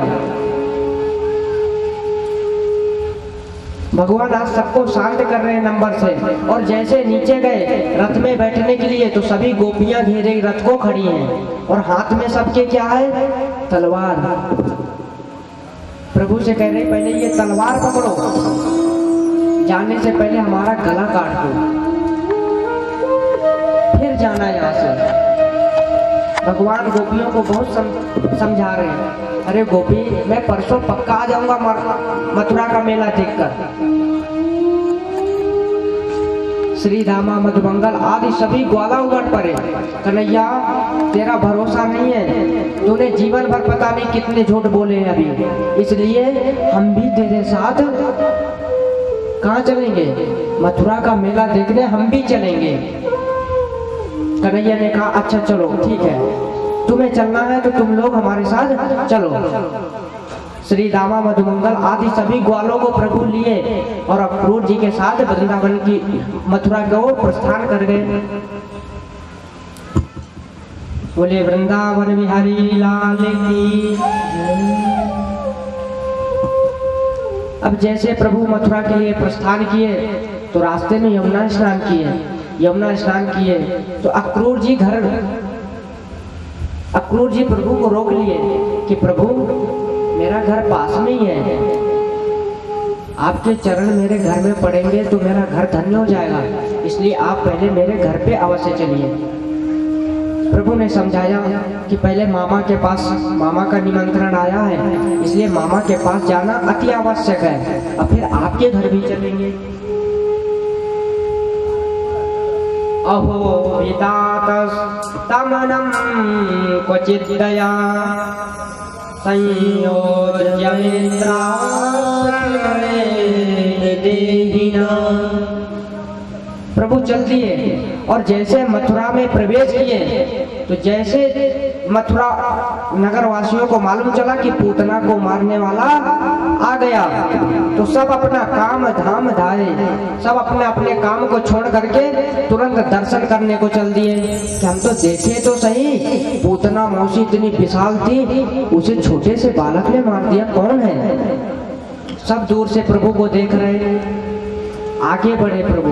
भगवान आज सबको शांत कर रहे हैं नंबर से। और जैसे नीचे गए रथ में बैठने के लिए तो सभी गोपियां घेरे रथ को खड़ी हैं और हाथ में सबके क्या है? तलवार। प्रभु से कह रहे, पहले ये तलवार पकड़ो, जाने से पहले हमारा गला काट दो, फिर जाना यहाँ से। भगवान गोपियों को बहुत समझा रहे हैं, अरे गोपी मैं परसों पक्का आ जाऊंगा मथुरा का मेला देखकर। श्री धामा मधुमंगल आदि सभी ग्वाला उमड़ पड़े, कन्हैया तेरा भरोसा नहीं है, तूने जीवन भर पता नहीं कितने झूठ बोले हैं अभी, इसलिए हम भी तेरे साथ कहाँ चलेंगे? मथुरा का मेला देखने हम भी चलेंगे। कन्हैया ने कहा, अच्छा चलो ठीक है, तुम्हें चलना है तो तुम लोग हमारे साथ चलो। श्री दामा मधुमंगल आदि सभी ग्वालों को प्रभु लिए और अक्रूर जी के साथ वृंदावन की मथुरा की ओर प्रस्थान कर गए। बोले वृंदावन बिहारी लाल की। अब जैसे प्रभु मथुरा के लिए प्रस्थान किए तो रास्ते में यमुना स्नान किए तो अक्रूर जी प्रभु को रोक लिए कि प्रभु मेरा घर पास में ही है, आपके चरण मेरे घर में पड़ेंगे तो मेरा घर धन्य हो जाएगा, इसलिए आप पहले मेरे घर पे अवश्य चलिए। प्रभु ने समझाया कि पहले मामा के पास, मामा का निमंत्रण आया है, इसलिए मामा के पास जाना अति आवश्यक है, और फिर आपके घर भी चलेंगे। अहो विदातस्तमनं क्वचित् दया संयोज्य मित्राणि। प्रभु चल दिए और जैसे मथुरा में प्रवेश किए तो जैसे मथुरा नगर वासियों को मालूम चला कि पूतना को मारने वाला आ गया, तो सब अपना काम धाम धाए, सब अपने अपने काम को छोड़ करके तुरंत दर्शन करने को चल दिए कि हम तो देखे तो सही, पूतना मौसी इतनी विशाल थी, उसे छोटे से बालक ने मार दिया, कौन है? सब दूर से प्रभु को देख रहे। आगे बढ़े प्रभु,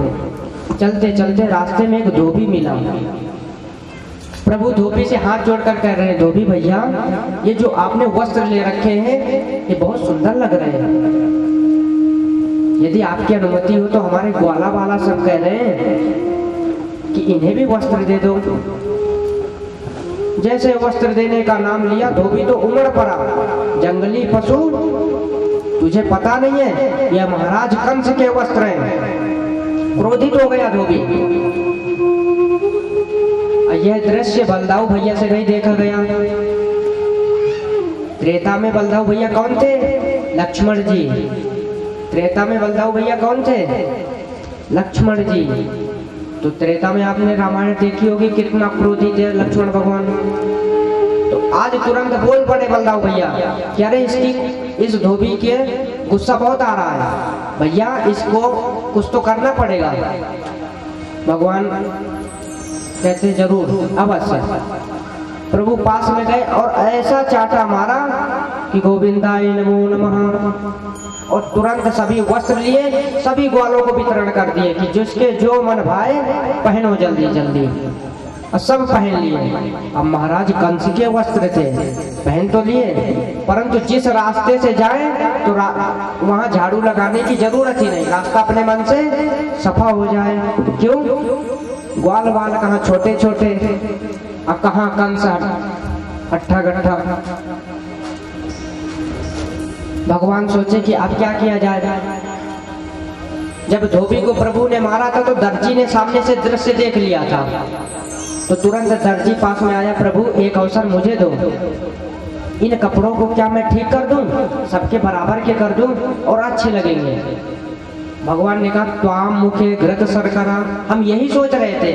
चलते चलते रास्ते में एक धोबी मिला। प्रभु धोबी से हाथ जोड़कर कह रहे हैं, धोबी भैया, ये जो आपने वस्त्र ले रखे हैं ये बहुत सुंदर लग रहे हैं, यदि आपकी अनुमति हो तो हमारे ग्वाला वाला सब कह रहे हैं कि इन्हें भी वस्त्र दे दो। जैसे वस्त्र देने का नाम लिया, धोबी तो उमड़ पड़ा, जंगली पशु तुझे पता नहीं है यह महाराज कंस के वस्त्र हैं। क्रोधित हो गया धोबी। यह दृश्य बलदाऊ भैया से नहीं देखा गया। त्रेता में बलदाऊ भैया कौन थे? लक्ष्मण जी। त्रेता में बलदाऊ भैया कौन थे? लक्ष्मण जी। तो त्रेता में आपने रामायण देखी होगी, कितना क्रोधित है लक्ष्मण भगवान। तो आज तुरंत बोल पड़े बलदाऊ भैया कि अरे इस धोबी के गुस्सा बहुत आ रहा है, भैया इसको कुछ तो करना पड़ेगा। भगवान कहते जरूर, अवश्य। प्रभु पास में गए और ऐसा चाटा मारा कि गोविंदाय नमो नमः, और तुरंत सभी वस्त्र लिए, सभी ग्वालों को वितरण कर दिए कि जिसके जो मन भाए पहनो जल्दी जल्दी, और सब पहन लिए। अब महाराज कंस के वस्त्र थे, पहन तो लिए, परंतु जिस रास्ते से जाए तो वहां झाड़ू लगाने की जरूरत ही नहीं, रास्ता अपने मन से सफा हो जाए। क्यों? ग्वाल वाल कहाँ छोटे छोटे और कहाँ कंस हट्ठा गट्ठा। भगवान सोचे कि अब क्या किया जाए। जब धोबी को प्रभु ने मारा था तो दर्जी ने सामने से दृश्य देख लिया था, तो तुरंत दर्जी पास में आया, प्रभु एक अवसर मुझे दो, इन कपड़ों को क्या मैं ठीक कर दूं, सबके बराबर के कर दूं और अच्छे लगेंगे। भगवान ने कहा, त्वाम मुखे घृत शर्करा। हम यही सोच रहे थे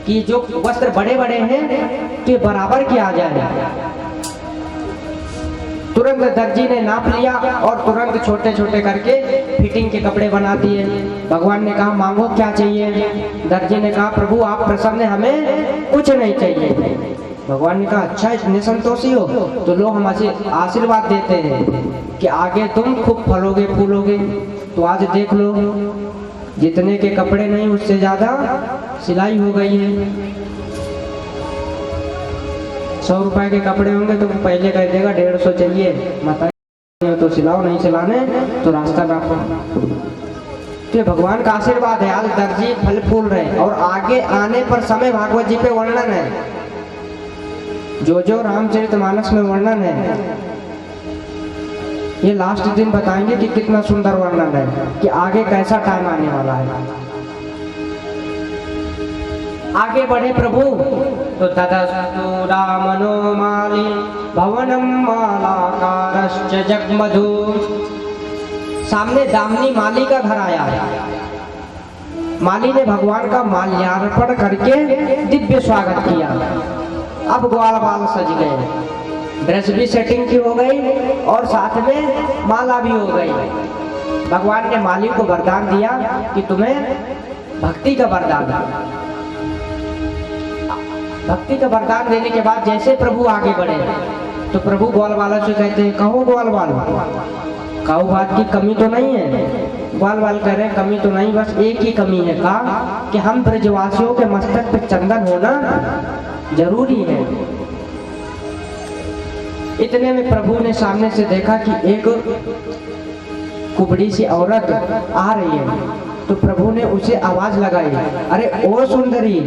कि जो वस्त्र बड़े बड़े हैं तो ये बराबर के आ जाए। तुरंत दर्जी ने नाप लिया और तुरंत छोटे छोटे करके फिटिंग के कपड़े बना दिए। भगवान ने कहा, मांगो क्या चाहिए? दर्जी ने कहा, प्रभु आप प्रसन्न, हमें कुछ नहीं चाहिए। भगवान ने कहा, अच्छा इतने संतोषी हो तो लो हम आशीर्वाद देते हैं कि आगे तुम खूब फलोगे फूलोगे। तो आज देख लो, जितने के कपड़े नहीं उससे ज्यादा सिलाई हो गई है। 100 रुपए के कपड़े होंगे तो पहले कह देगा 150 चाहिए, मत तो सिलाओ, नहीं सिलाने तो रास्ता नापो। तो भगवान का आशीर्वाद है, आज दर्जी फल फूल रहे। और आगे आने पर समय भागवत जी पे वर्णन है, जो रामचरितमानस में वर्णन है, ये लास्ट दिन बताएंगे कि कितना सुंदर वर्णन है कि आगे कैसा टाइम आने वाला है। आगे बढ़े प्रभु तो ततस्तु रामनो माली भवनम मालाकारश्च जगमधु। सामने दामिनी माली का घर आया। माली ने भगवान का माल्यार्पण करके दिव्य स्वागत किया। अब ग्वाल बाल सज गए, ड्रेस भी सेटिंग की हो गई और साथ में माला भी हो गई। भगवान ने माली को वरदान दिया कि तुम्हें भक्ति का वरदान। भक्ति का वरदान देने के बाद जैसे प्रभु आगे बढ़े तो प्रभु ग्वाल वाला से कहते हैं, कहो ग्वाल वाल, कहो बात की कमी तो नहीं है। ग्वाल वाल कह रहे कमी तो नहीं, बस एक ही कमी है, कहा कि हम ब्रजवासियों के मस्तक पे चंदन होना जरूरी है। इतने में प्रभु ने सामने से देखा कि एक कुबड़ी सी औरत आ रही है, तो प्रभु ने उसे आवाज लगाई, अरे ओ सुंदरी।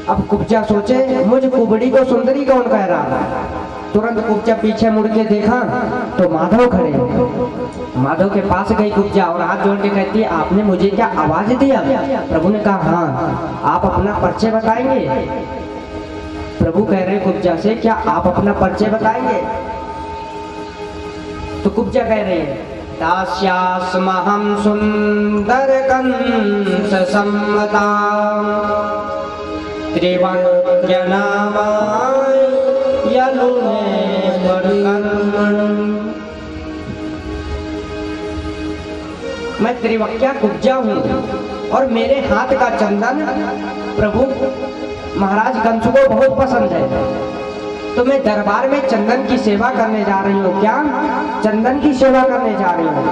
अब कुब्जा सोचे मुझ कुबड़ी को सुंदरी कौन कह रहा। तुरंत कुब्जा पीछे मुड़ के देखा तो माधव खड़े। माधव के पास गई कुब्जा और हाथ जोड़ के कहती है, आपने मुझे क्या आवाज दिया। प्रभु ने कहा, हाँ। आप अपना परिचय बताएंगे। प्रभु कह रहे कुब्जा से, क्या आप अपना परिचय बताएंगे। तो कुब्जा कह रहे हैं, दास्यास्महं सुंदर कंस सम्मता त्रिवज्ञनामाय यलुने वरकर्मण। मैं त्रिवक्या कुब्जा हूँ और मेरे हाथ का चंदन प्रभु महाराज कंस को बहुत पसंद है, तो मैं दरबार में चंदन की सेवा करने जा रही हूँ। क्या चंदन की सेवा करने जा रही हूँ।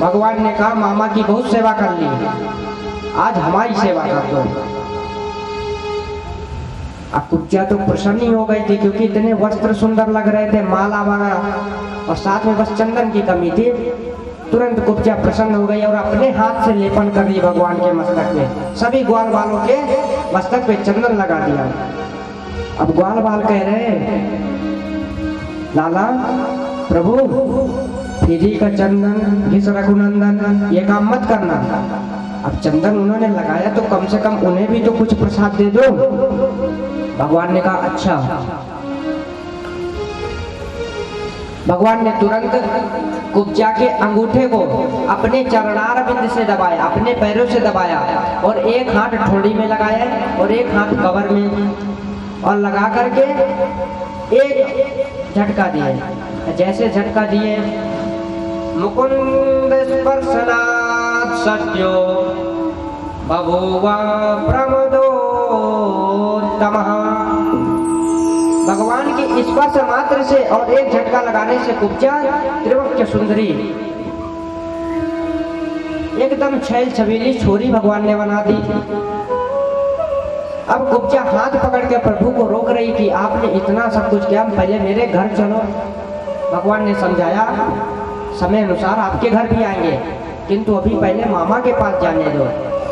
भगवान ने कहा, मामा की बहुत सेवा कर ली, आज हमारी सेवा कर दो। अब कुब्जा तो प्रसन्न ही हो गई थी, क्योंकि इतने वस्त्र सुंदर लग रहे थे, माला वगैरह, और साथ में बस चंदन की कमी थी। तुरंत कुब्जा प्रसन्न हो गई और अपने हाथ से लेपन कर दी भगवान के मस्तक में। सभी ग्वाल वालों के मस्तक पे चंदन लगा दिया। अब ग्वाल बाल कह रहे, लाला प्रभु फिरी का चंदन घिस रघुनंदन, ये काम मत करना। अब चंदन उन्होंने लगाया तो कम से कम उन्हें भी तो कुछ प्रसाद दे दो। भगवान ने कहा, अच्छा। भगवान ने तुरंत कुब्जा के अंगूठे को अपने चरणार बिंद से दबाया, अपने पैरों से दबाया, और एक हाथ ठोड़ी में लगाया और एक हाथ कवर में, और लगा करके एक झटका दिए। जैसे झटका दिए, मुकुंद स्पर्शनात् सत्यो बभूव प्रमदोत्तमः। भगवान की स्पर्श मात्र से और एक झटका लगाने से कुब्जा त्रिवक्य सुंदरी, एकदम छैल छबीली छोरी भगवान ने बना दी। अब कुब्जा हाथ पकड़ के प्रभु को रोक रही थी, आपने इतना सब कुछ किया, पहले मेरे घर चलो। भगवान ने समझाया, समय अनुसार आपके घर भी आएंगे, किंतु अभी पहले मामा के पास जाने दो,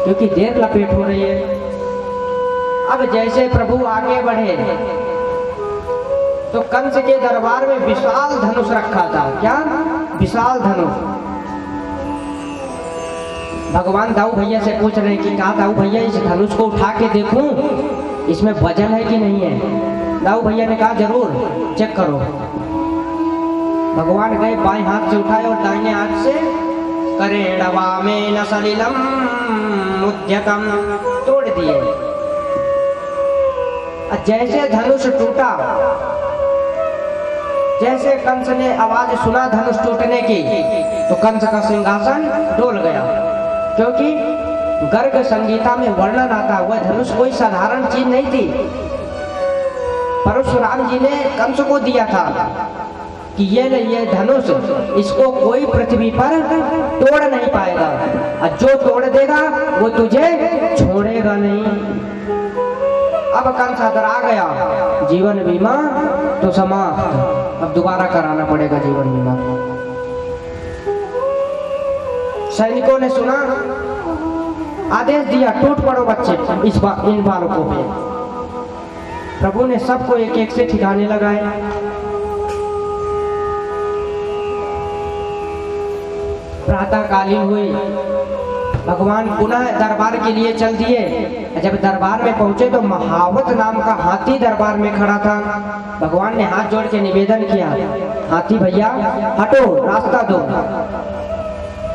क्योंकि देर लपेट हो रही है। अब जैसे प्रभु आगे बढ़े तो कंस के दरबार में विशाल धनुष रखा था। क्या विशाल धनुष। भगवान दाऊ भैया से पूछ रहे कि क्या दाऊ भैया इस धनुष को उठा के देखूं, इसमें वजन है कि नहीं है। दाऊ भैया ने कहा, जरूर चेक करो। भगवान गए, बाएं हाथ से उठाए और दाहिने हाथ से करेणवामेन सलिलम मुद्यकम तोड़ दिए। जैसे धनुष टूटा, जैसे कंस ने आवाज सुना धनुष टूटने की, तो कंस का सिंहासन डोल गया, क्योंकि गर्ग संगीता में वर्णन आता हुआ धनुष कोई साधारण चीज नहीं थी। परशुराम जी ने कंस को दिया था कि ये धनुष, इसको कोई पृथ्वी पर तोड़ नहीं पाएगा, और जो तोड़ देगा वो तुझे छोड़ेगा नहीं। अब कंस डरा गया, जीवन बीमा तो समाप्त, अब दोबारा कराना पड़ेगा जीवन बीमा। सैनिकों ने सुना, आदेश दिया, टूट पड़ो बच्चे इन बालकों पे। प्रभु ने सबको एक एक से ठिकाने लगाए। प्रातःकालीन हुई, भगवान पुनः दरबार के लिए चल दिए। जब दरबार में पहुंचे तो महावत नाम का हाथी दरबार में खड़ा था। भगवान ने हाथ जोड़ के निवेदन किया, हाथी भैया हटो, रास्ता दो।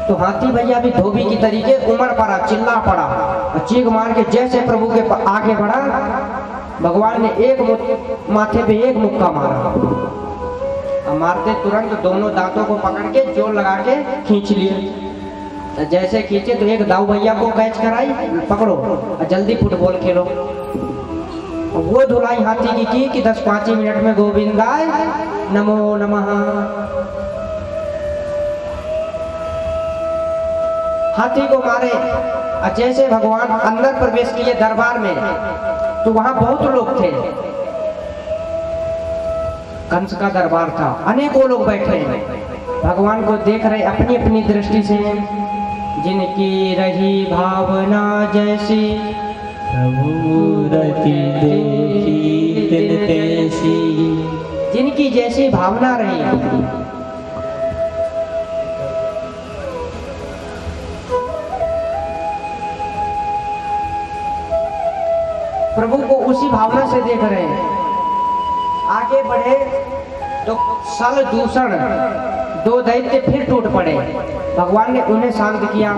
तो हाथी भैया भी धोबी की तरीके उमड़ पड़ा, चिल्ला पड़ा, और चीख मार के जैसे प्रभु के आगे बढ़ा, भगवान ने एक माथे पे एक मुक्का मारा। मारते तुरंत दोनों दांतों को पकड़ के जोर लगा के खींच लिए। जैसे खींचे तो एक दाऊ भैया को कैच कराई, पकड़ो और जल्दी फुटबॉल खेलो। वो धुलाई हाथी की कि 10-5 मिनट में गोविंदाय नमो नमः। हाथी को मारे। जैसे भगवान अंदर प्रवेश किए दरबार में, तो वहां बहुत लोग थे। कंस का दरबार था, अनेकों लोग बैठे हैं। भगवान को देख रहे अपनी अपनी दृष्टि से। जिनकी रही भावना जैसी प्रभु मूर्ति देखी तिन तैसी। जिनकी जैसी भावना रही। प्रभु को उसी भावना से देख रहे हैं। आगे बढ़े तो सल दूषण 2 दैत्य फिर टूट पड़े। भगवान ने उन्हें शांत किया।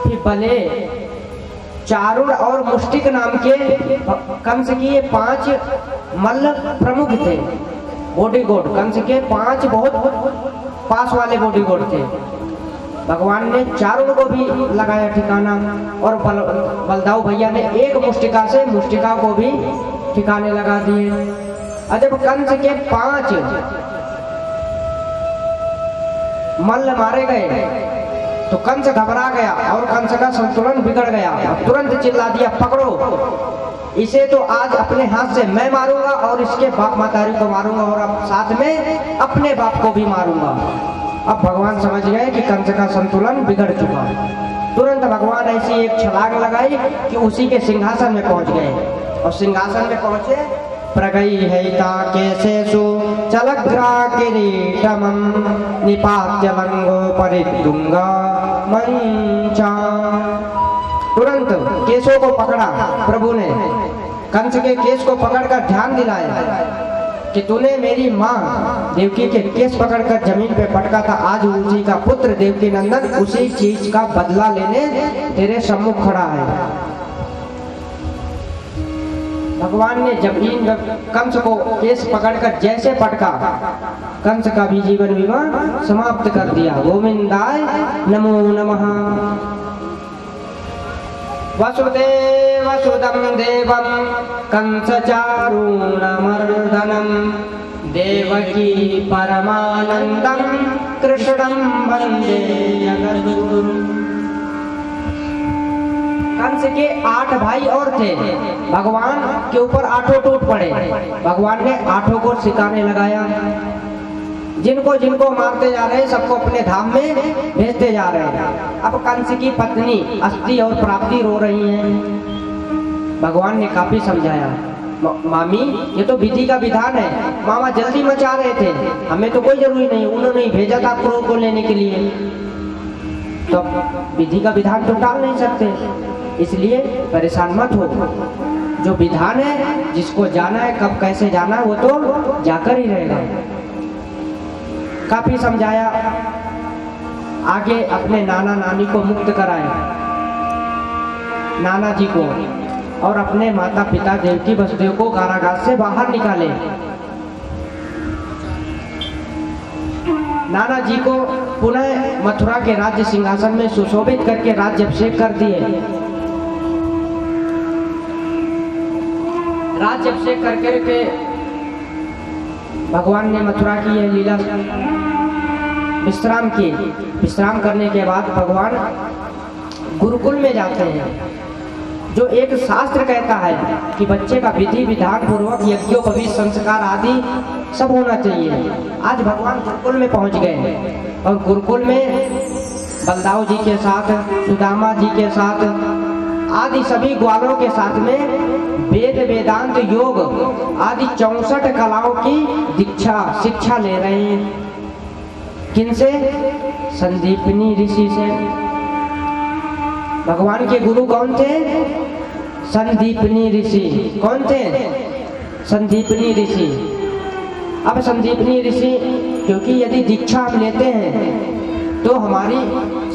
फिर भले चारुण और मुष्टिक नाम के कंस के 5 मल्ल प्रमुख थे, बॉडीगार्ड। कंस के 5 बहुत पास वाले बॉडीगार्ड थे। भगवान ने चारुण को भी लगाया ठिकाना और बलदाऊ भैया ने एक मुष्टिका से मुष्टिका को भी ठिकाने लगा दिए। और जब कंस के 5 मल्ल मारे गए तो कंस घबरा गया और कंस का संतुलन बिगड़ गया। तुरंत चिल्ला दिया, पकड़ो इसे, तो आज अपने हाथ से मैं मारूंगा और इसके बाप मातारी को मारूंगा और अब साथ में अपने बाप को भी मारूंगा। अब भगवान समझ गए कि कंस का संतुलन बिगड़ चुका। तुरंत भगवान ऐसी एक छलांग लगाई कि उसी के सिंहासन में पहुंच गए। और सिंहासन में पहुंचे, प्रगई है कैसे सु चलग्रा किरीटमं निपात्य लंगो परिदुंगा मंचा। तुरंत केशों को पकड़ा प्रभु ने। कंस के केश को पकड़कर ध्यान दिलाया कि तूने मेरी माँ देवकी के केस पकड़कर जमीन पे पटका था, आज उसी का पुत्र देवकी नंदन उसी चीज का बदला लेने तेरे सम्मुख खड़ा है। भगवान ने जब इन कंस को केस पकड़कर जैसे पटका, कंस का भी जीवन विवाह समाप्त कर दिया। गोविंदाय नमो नमः। वसुदेव सुदं देवं कंस चारूणमर्दनं देवकी परमानंदं कृष्णं वंदे जगद्गुरुम्। कंस के 8 भाई और थे। भगवान के ऊपर 8 टूट पड़े। भगवान ने 8 को सिखाने लगाया। जिनको जिनको मारते जा रहे सबको अपने धाम में भेजते जा रहे हैं। अब कंस की पत्नी अस्थि और प्राप्ति रो रही हैं। भगवान ने काफी समझाया, मामी ये तो विधि का विधान है। मामा जल्दी मचा रहे थे, हमें तो कोई जरूरी नहीं, उन्होंने ही भेजा था क्रोध को लेने के लिए। तो विधि का विधान तो टाल नहीं सकते, इसलिए परेशान मत हो। जो विधान है, जिसको जाना है, कब कैसे जाना है, वो तो जाकर ही रहेगा। काफी समझाया। आगे अपने नाना नानी को मुक्त कराया, नाना जी को, और अपने माता पिता देवकी वसुदेव को कारागार से बाहर निकाले। नाना जी को पुनः मथुरा के राज्य सिंहासन में सुशोभित करके राज्य अभिषेक कर दिए। राज्य अभिषेक करके भगवान ने मथुरा की यह लीला विश्राम की। विश्राम करने के बाद भगवान गुरुकुल में जाते हैं, जो एक शास्त्र कहता है कि बच्चे का विधि विधान पूर्वक यज्ञोपवीत संस्कार आदि सब होना चाहिए। आज भगवान गुरुकुल में पहुंच गए और गुरुकुल में बलदाऊ जी के साथ, सुदामा जी के साथ आदि सभी ग्वालों के साथ में वेद वेदांत योग आदि 64 कलाओं की दीक्षा शिक्षा ले रहे हैं। किनसे? संदीपनी ऋषि से। भगवान के गुरु कौन थे? संदीपनी ऋषि। कौन थे? संदीपनी ऋषि। अब संदीपनी ऋषि, क्योंकि यदि दीक्षा हम लेते हैं तो हमारी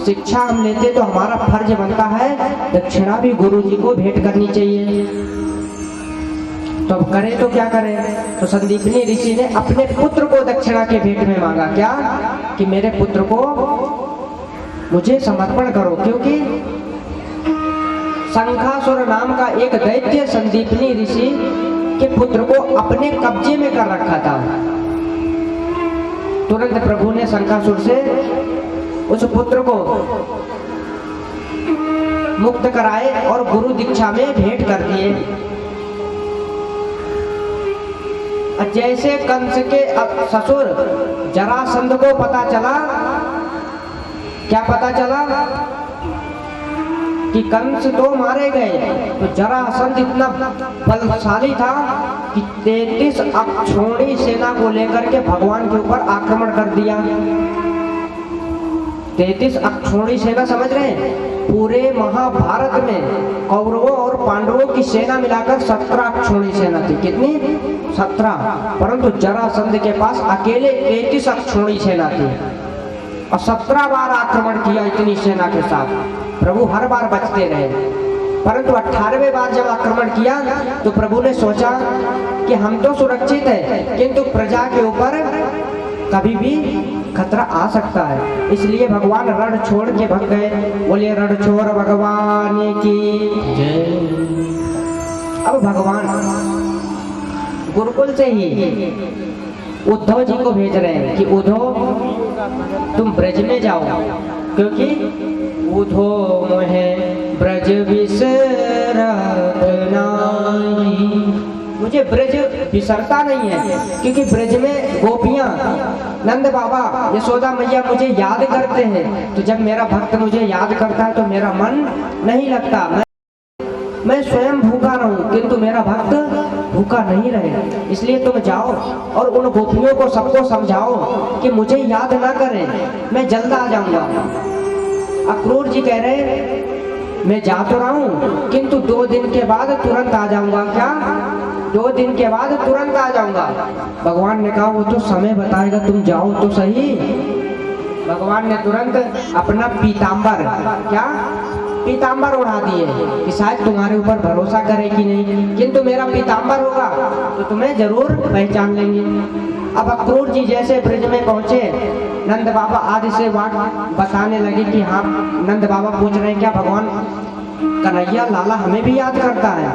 शिक्षा हम लेते तो हमारा फर्ज बनता है दक्षिणा भी गुरु जी को भेंट करनी चाहिए। तो अब करें तो क्या करें? तो संदीपनी ऋषि ने अपने पुत्र को दक्षिणा के भेंट में मांगा। क्या? कि मेरे पुत्र को मुझे समर्पण करो, क्योंकि शंखासुर नाम का एक दैत्य संदीपनी ऋषि के पुत्र को अपने कब्जे में कर रखा था। तुरंत प्रभु ने शंखासुर से उस पुत्र को मुक्त कराए और गुरु दीक्षा में भेंट कर दिए। जैसे कंस के ससुर जरासंध को पता चला, क्या पता चला कि कंस तो मारे गए, तो जरासंध इतना बलशाली था कि 33 अक्षौणी सेना को लेकर के भगवान के ऊपर आक्रमण कर दिया। 33 अक्षौणी सेना समझ रहे हैं? पूरे महाभारत में कौरवों और पांडवों की सेना मिलाकर 17 अक्षौणी सेना थी। कितनी? 17। परंतु जरासंध के पास अकेले 33 अक्षौणी सेना थी और 17 बार आक्रमण किया इतनी सेना के साथ। प्रभु हर बार बचते रहे, परंतु 18वें बार जब आक्रमण किया तो प्रभु ने सोचा कि हम तो सुरक्षित है, किंतु प्रजा के ऊपर कभी भी खतरा आ सकता है, इसलिए भगवान रण छोड़ के भाग गए। बोले रण छोड़ भगवान की जय। अब भगवान गुरुकुल से ही उद्धव जी को भेज रहे हैं कि उद्धव तुम ब्रज में जाओ, क्योंकि उद्धव मोहे ब्रज बिसरत नाहि, मुझे ब्रज बिसरता नहीं है, क्योंकि ब्रज में गोपियां नंद बाबा यशोदा मैया मुझे याद करते हैं। तो जब मेरा भक्त मुझे याद करता है तो मेरा मन नहीं लगता। मैं स्वयं भूखा रहूं किंतु मेरा भक्त भूखा नहीं रहे, इसलिए तुम जाओ और उन गोपियों को सबको समझाओ कि मुझे याद ना करें, मैं जल्द आ जाऊंगा। अक्रूर जी कह रहे मैं जा तो रहा हूं किंतु 2 दिन के बाद तुरंत आ जाऊंगा। क्या? 2 दिन के बाद तुरंत आ जाऊंगा। भगवान ने कहा वो तो समय बताएगा, तुम जाओ तो सही। भगवान ने तुरंत अपना पीताम्बर, क्या पीताम्बर उड़ा दिए कि शायद तुम्हारे ऊपर भरोसा करे कि नहीं, किंतु मेरा पीताम्बर होगा तो तुम्हें जरूर पहचान लेंगे। अब अक्रूर जी जैसे ब्रज में पहुंचे, नंद बाबा आदि से बात बताने लगे कि हाँ, नंद बाबा पूछ रहे हैं क्या भगवान कन्हैया लाला हमें भी याद करता है?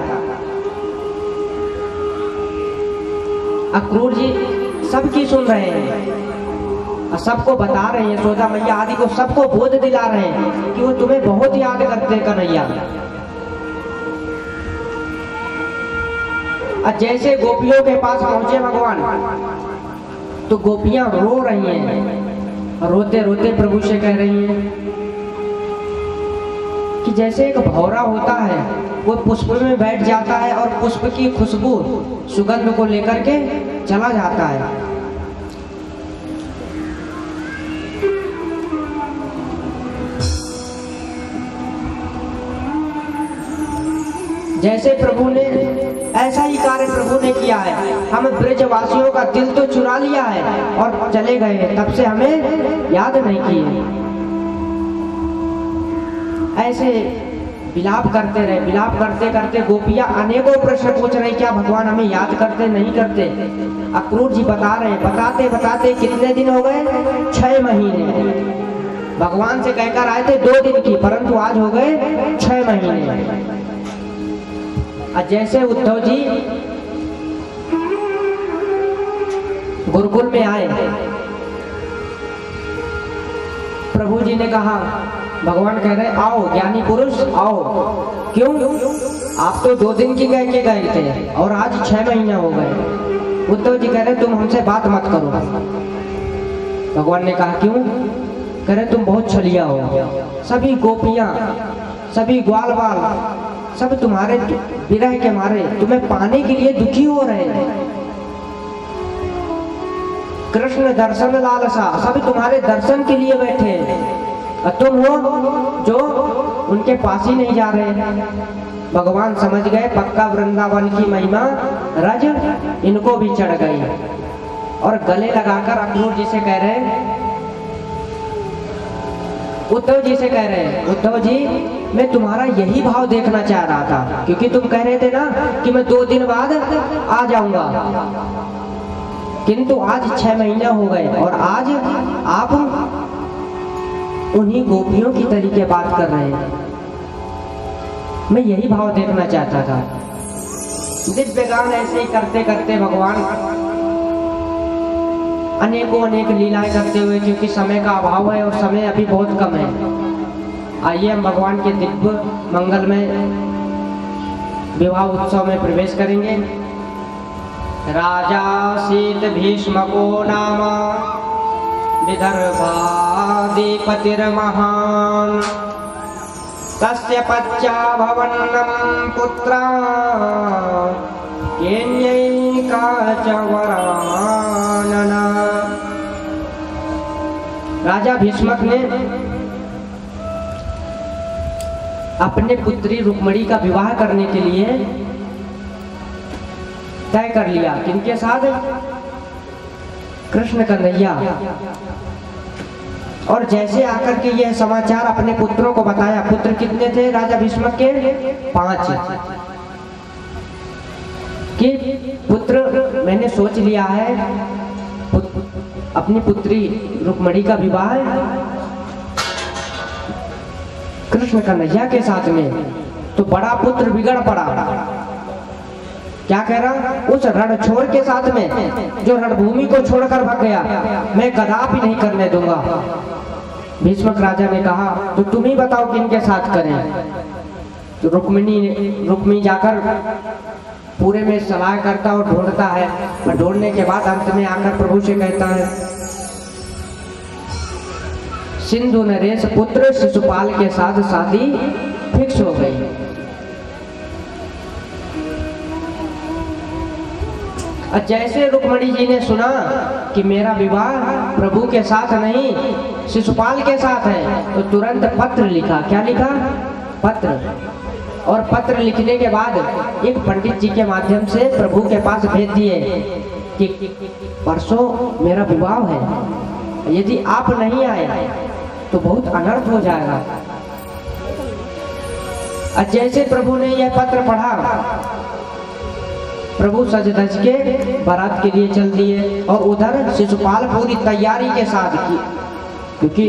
अक्रूर जी सबकी सुन रहे हैं और सबको बता रहे हैं, यशोदा मैया आदि को सबको बोध दिला रहे हैं कि वो तुम्हें बहुत याद करते हैं कन्हैया। और जैसे गोपियों के पास पहुंचे भगवान, तो गोपियां रो रही हैं, रोते रोते प्रभु से कह रही हैं कि जैसे एक भौरा होता है वो पुष्प में बैठ जाता है और पुष्प की खुशबू सुगंध को लेकर के चला जाता है, जैसे प्रभु ने ऐसा ही कार्य प्रभु ने किया है। हम ब्रजवासियों का दिल तो चुरा लिया है और चले गए, तब से हमें याद नहीं किए। ऐसे विलाप करते रहे, विलाप करते करते गोपियां अनेकों प्रश्न पूछ रही, क्या भगवान हमें याद करते नहीं करते? अक्रूर जी बता रहे, बताते बताते कितने दिन हो गए? 6 महीने। भगवान से कहकर आए थे 2 दिन की, परंतु आज हो गए 6 महीने। जैसे उद्धव जी गुरुकुल में आए, प्रभु जी ने कहा, भगवान कह रहे आओ ज्ञानी पुरुष आओ। क्यों? आप तो 2 दिन की कह के गए थे और आज 6 महीने हो गए। उद्धव जी कह रहे तुम हमसे बात मत करो। भगवान ने कहा क्यों? कह रहे तुम बहुत छलिया हो, सभी गोपियां सभी ग्वाल बाल सब तुम्हारे विरह के मारे तुम्हें पाने के लिए दुखी हो रहे हैं। कृष्ण दर्शन लालसा, सब तुम्हारे दर्शन के लिए बैठे हैं और तुम हो जो उनके पास ही नहीं जा रहे। भगवान समझ गए पक्का वृंदावन की महिमा रज इनको भी चढ़ गई और गले लगाकर अक्रूर जी से कह रहे, उद्धव जी से कह रहे हैं, उद्धव जी मैं तुम्हारा यही भाव देखना चाह रहा था, क्योंकि तुम कह रहे थे ना कि मैं 2 दिन बाद आ जाऊंगा, किंतु आज 6 महीने हो गए और आज आप उन्हीं गोपियों की तरीके बात कर रहे हैं। मैं यही भाव देखना चाहता था। दिव्य गान ऐसे ही करते करते भगवान अनेकों अनेक लीलाएं करते हुए, क्योंकि समय का अभाव है और समय अभी बहुत कम है, आइए हम भगवान के दिव्य मंगलमय विवाह उत्सव में प्रवेश करेंगे। राजासीत् भीष्मको नाम विदर्भाधिपतिर्महान् तस्य पश्चाभवन्नं पुत्रा केन्यैकाचवरानना। राजा भीष्मक ने अपने पुत्री रुक्मिणी का विवाह करने के लिए तय कर लिया। किनके साथ? कृष्ण कन्हैया। और जैसे आकर के यह समाचार अपने पुत्रों को बताया। पुत्र कितने थे राजा भीष्मक के? 5 कि पुत्र मैंने सोच लिया है अपनी पुत्री रुक्मिणी का विवाह कृष्ण कन्हैया के साथ में। तो बड़ा पुत्र बिगड़ पड़ा। क्या कह रहा? उस रणछोड़ के साथ में जो रणभूमि को छोड़कर भाग गया, मैं कदापि नहीं करने दूंगा। भीष्मक राजा ने कहा तो तुम ही बताओ किनके साथ करें। तो रुक्मिणी जाकर पूरे में सलाह करता और ढूंढता है, और ढूंढने के बाद अंत में आकर प्रभु से कहता है सिंधु नरेश पुत्र शिशुपाल के साथ शादी फिक्स हो गई। और जैसे रुक्मिणी जी ने सुना कि मेरा विवाह प्रभु के साथ नहीं शिशुपाल के साथ है, तो तुरंत पत्र लिखा। क्या लिखा? पत्र। और पत्र लिखने के बाद एक पंडित जी के माध्यम से प्रभु के पास भेज दिए कि परसों मेरा विवाह है, यदि आप नहीं आए तो बहुत अनर्थ हो जाएगा। और जैसे प्रभु ने यह पत्र पढ़ा, प्रभु सज धज के बारात के लिए चल दिए। और उधर शिशुपाल पूरी तैयारी के साथ की, क्योंकि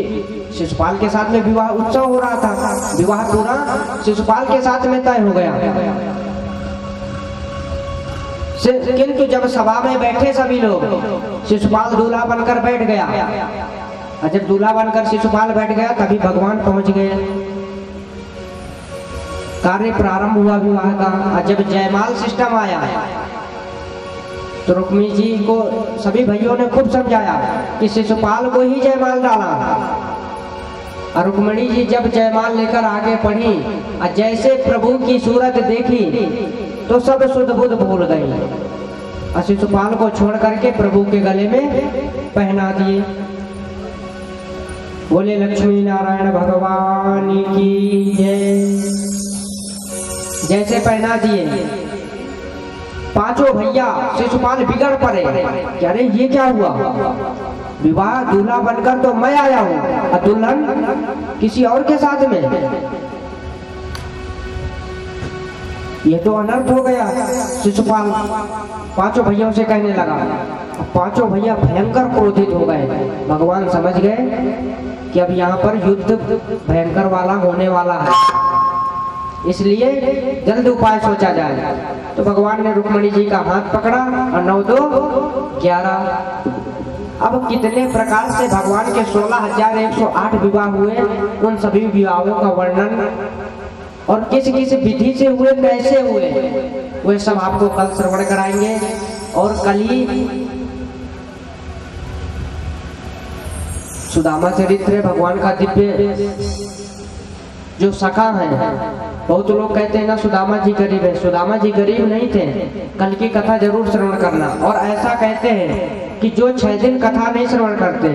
शिशुपाल के साथ में विवाह उत्सव हो रहा था। विवाह पूरा शिशुपाल के साथ में तय हो गया। किंतु जब सभा में बैठे सभी लोग, शिशुपाल दूल्हा बनकर बैठ गया। और जब दूल्हा बनकर शिशुपाल बैठ गया तभी भगवान पहुंच गए। कार्य प्रारंभ हुआ विवाह का। और जब जयमाल सिस्टम आया तो रुक्मिणी जी को सभी भाइयों ने खूब समझाया कि शिशुपाल को ही जयमाल डाला। और रुक्मिणी जी जब जयमाल लेकर आगे बढ़ी और जैसे प्रभु की सूरत देखी तो सब सुध बुध भूल गई और शिशुपाल को छोड़ करके प्रभु के गले में पहना दिए। बोले लक्ष्मी नारायण भगवान की जय। जैसे पहना दिए, पांचों भैया शिशुपाल बिगड़ पड़े। क्या रे ये क्या हुआ? विवाह दूल्हा बनकर तो मैं आया हूँ और दुल्हन किसी और के साथ में, ये तो अनर्थ हो गया। शिशुपाल पांचों भैया से कहने लगा। पांचों भैया भयंकर क्रोधित हो गए। भगवान समझ गए कि अब यहाँ पर युद्ध भयंकर वाला होने वाला है, इसलिए जल्द उपाय सोचा जाए। तो भगवान ने रुक्मिणी जी का हाथ पकड़ा और 9 2 11। अब कितने प्रकार से भगवान के 16,108 विवाह हुए, उन सभी विवाहों का वर्णन और किस किस विधि से हुए, कैसे हुए, वे सब आपको कल श्रवण कराएंगे। और कल ही सुदामा चरित्र भगवान का दिव्य जो सखा है। बहुत लोग कहते हैं ना सुदामा जी गरीब है। सुदामा जी गरीब नहीं थे। कल की कथा जरूर श्रवण करना। और ऐसा कहते हैं कि जो 6 दिन कथा नहीं श्रवण करते,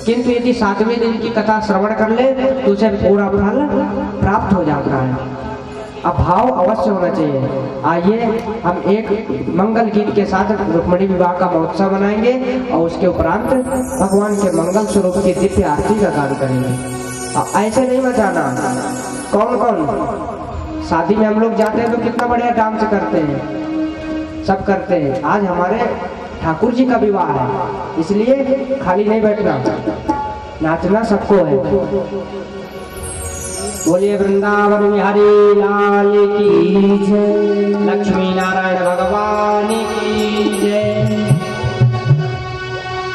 किंतु यदि 7वें दिन की कथा श्रवण कर ले तो उसे पूरा फल प्राप्त हो जाता है। अब भाव अवश्य होना चाहिए। आइए हम एक मंगल गीत के साथ रुक्मिणी विवाह का महोत्सव मनाएंगे और उसके उपरांत भगवान के मंगल स्वरूप की दिव्य आरती का गान करेंगे। ऐसे नहीं मचाना। कौन कौन शादी में हम लोग जाते हैं तो कितना बढ़िया डांस करते हैं, सब करते हैं। आज हमारे ठाकुर जी का विवाह है, इसलिए खाली नहीं बैठना, नाचना सबको है। बोलिए वृंदावन बिहारी लाल की जय, लक्ष्मी नारायण भगवान की जय।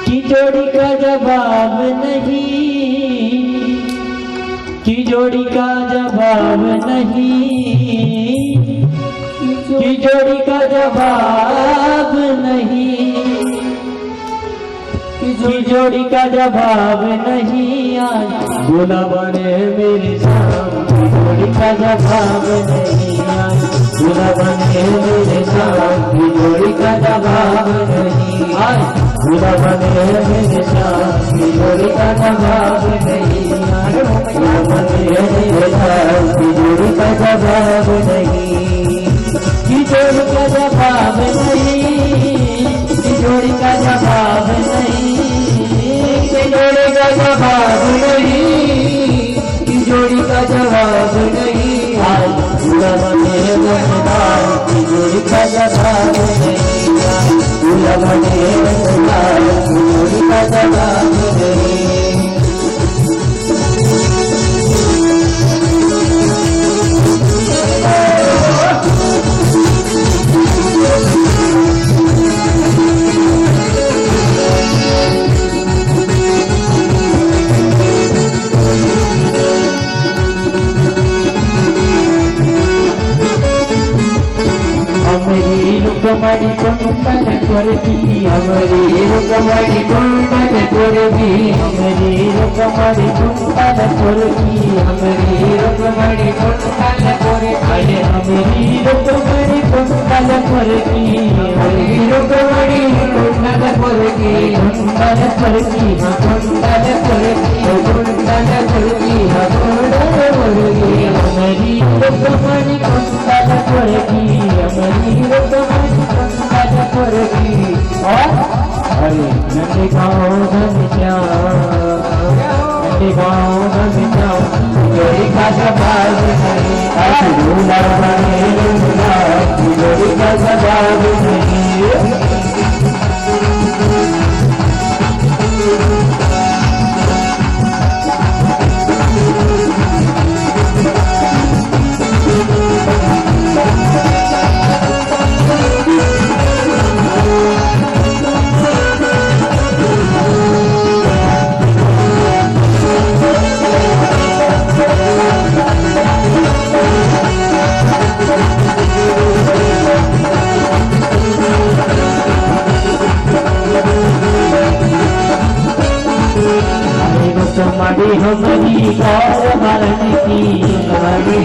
की जोड़ी का जवाब नहीं, की जोड़ी का जवाब नहीं, की जोड़ी का जवाब नहीं, की जोड़ी का जवाब नहीं आज बोला बने मेरे शाम की जोड़ी का जवाब नहीं आज बोला बने मेरे शाम की जोड़ी का जवाब नहीं आज बोला बने मेरे शाम की जोड़ी का जवाब नहीं आज बोला बने मेरे शाम की जोड़ी का जवाब नहीं की जोड़ी का जवाब नहीं की जोड़ी का जवाब नहीं की जोड़ी का जवाब नहीं की जोड़ी का जवाब नहीं आज पूरा बने मजेदार की जोड़ी का जवाब नहीं आज पूरा बने मजेदार की जोड़ी का जवाब नहीं रुकमणि कुंडल कोरबी हमारी रुकमणि कुंडल कोरबी हमारी रुकमणि कुंडल कोरबी हमारी रुकमणि कुंडल कोरबी अरे हमारी रुकमणि कुंडल कोरबी हमारी रुकमणि कुंडल कोरबी कुंडल कोरबी कुंडल कोरबी कुंडल कोरबी कुंडल कोरबी हमारी रुकमणि कुंडल कोरबी हमारी रुकमणि और अरे नंदी गाँव नंदी गाँव जोड़ी का जवाब नहीं झूला बने जोड़ी का जवाब नहीं तुम्हारी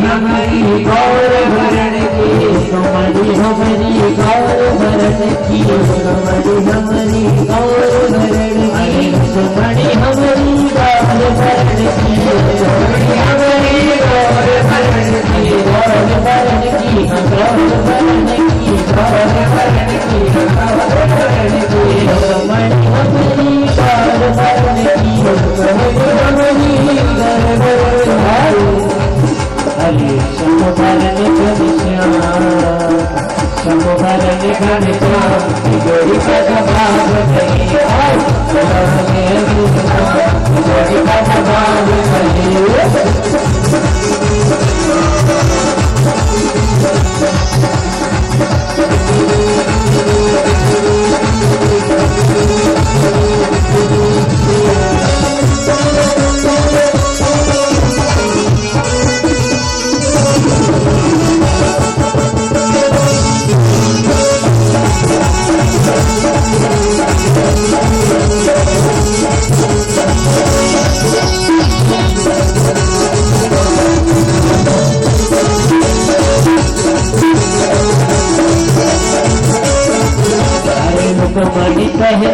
हमारी गौर भरण की तुम्हारी हमारी गौर भरण की तुम्हारी हमारी गौर भरण की तुम्हारी हमारी गौर भरण की तुम्हारी हमारी गौर भरण की तुम्हारी हमारी गौर भरण की गौर भरण की गौर भरण की गौर भरण की गौर भरण की तुम्हारी हमारी गौर भरण की अरे शंभुभरने घनश्याम जोड़ी का जवाब नहीं जोड़ी का जवाब नहीं रुकमणि पहले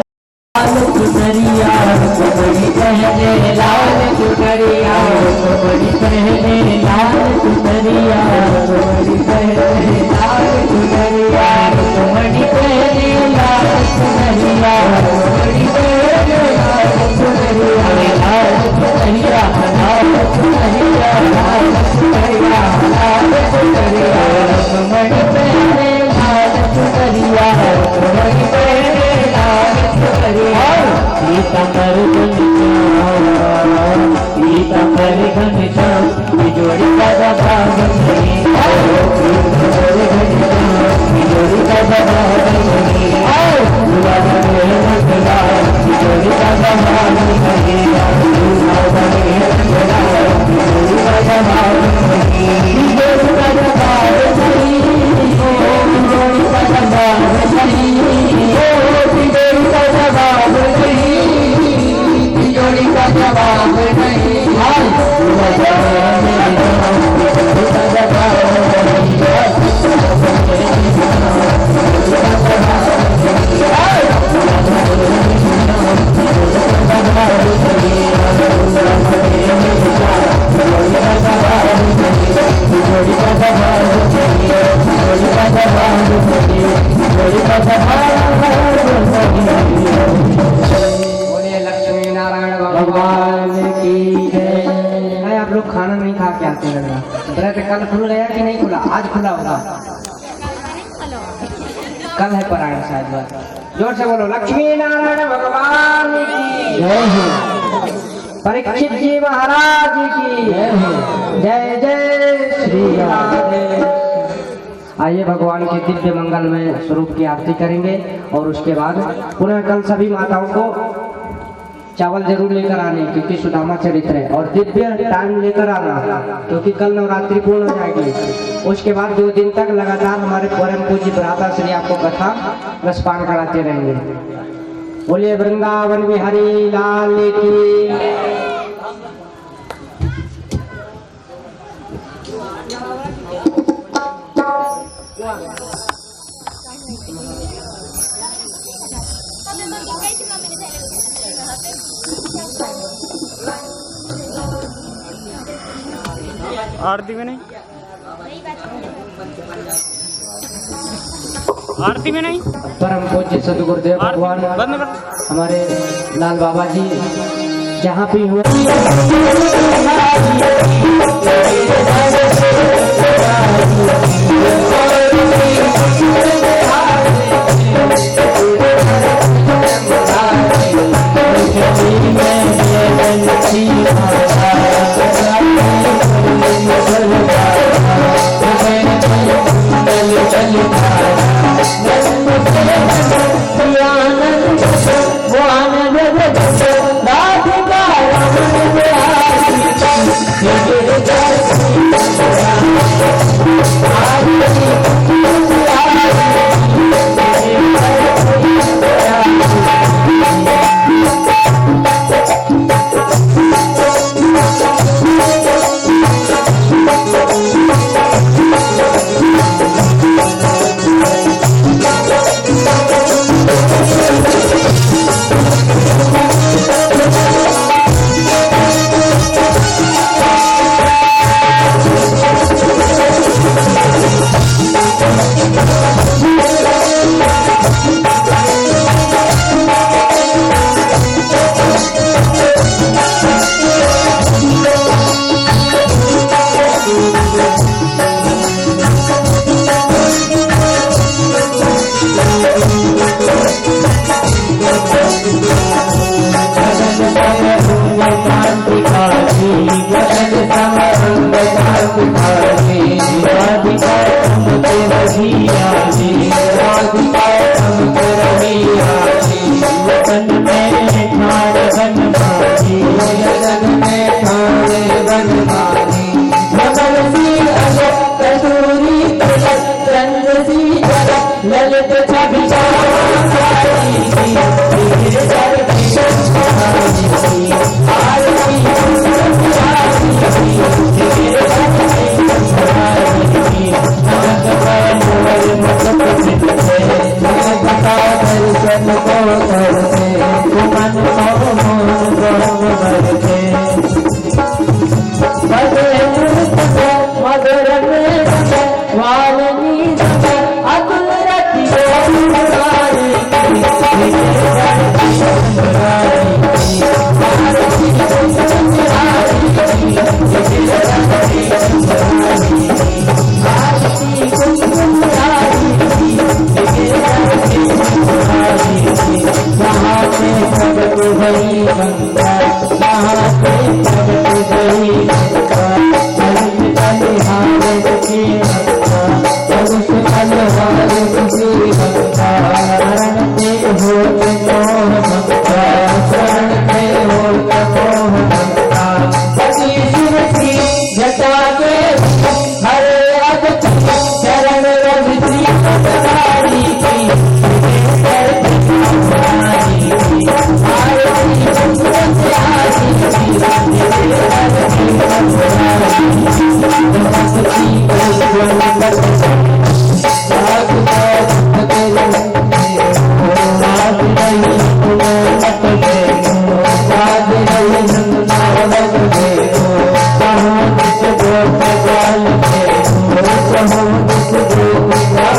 लाल चुनरिया रुकमणि पहले लाल चुनरिया रुकमणि पहले लाल चुनरिया रुकमणि पहले लाल चुनरिया रुकमणि पहले लाल चुनरिया रुकमणि पहले लाल चुनरिया लाल चुनरिया लाल चुनरिया लाल चुनरिया लाल चुनरिया रुकमणि पहले लाल चुनरिया रुकमणि पहले लाल चुनरिया पीतांबर घनश्याम जोड़ी का जवाब नहीं बोले लक्ष्मी नारायण भगवान की जय। भाई आप लोग खाना नहीं खा के आते लग रहा। ब्रत कल खुल गया कि नहीं खुला? आज खुला होगा, कल है पारायण शायद। बात जोर से बोलो, लक्ष्मी नारायण भगवान की जय। परीक्षित जी महाराज की जय जय श्री राधे। आइए भगवान के दिव्य मंगलमय स्वरूप की आरती करेंगे और उसके बाद पुनः कल सभी माताओं को चावल जरूर लेकर आने, क्योंकि सुदामा चरित्र है, और दिव्य टाइम लेकर आना, क्योंकि कल नवरात्रि पूर्ण हो जाएगी। उसके बाद 2 दिन तक लगातार हमारे परम पूज्य भ्राता श्री आपको कथा रसपान कराते रहेंगे। बोलिए वृंदावन बिहारी लाल की। आरती में नहीं, आरती में नहीं। परम पूज्य सदगुरुदेव भगवान हमारे लाल बाबा जी जहाँ भी हुए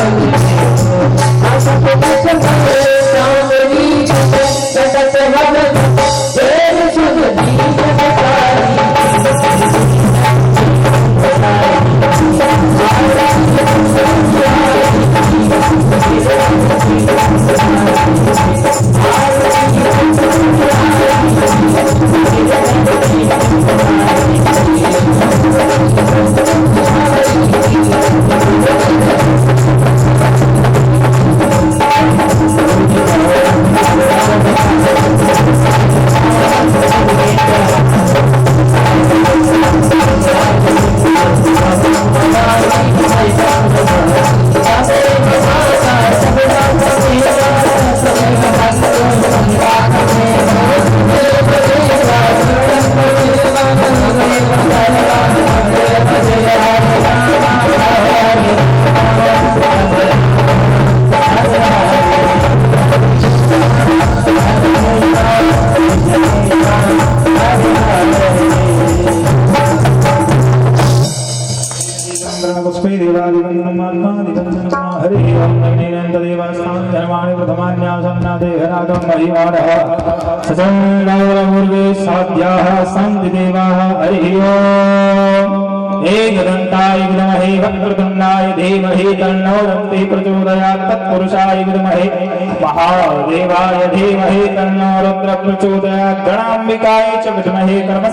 Thank you. पुष्पे देवादिवन्नमात्मादिवञ्चनमा हरि ओम नग्नेनन्तदेवास्थान धर्माणि प्रथमान्यासन्नादेहरागं महिमानः सचन्द्रौरमुर्वे साध्याः सन्ति देवाः हरि ओम एकदन्ताय विद्महे वक्रतुण्डाय धीमहि तन्नो दन्ति प्रचोदयात् तत्पुरुषाय विद्महे महादेवाय धीमहि तन्नो रुद्रः प्रचोदयात् गणाम्बिकाय च विद्महे कर्म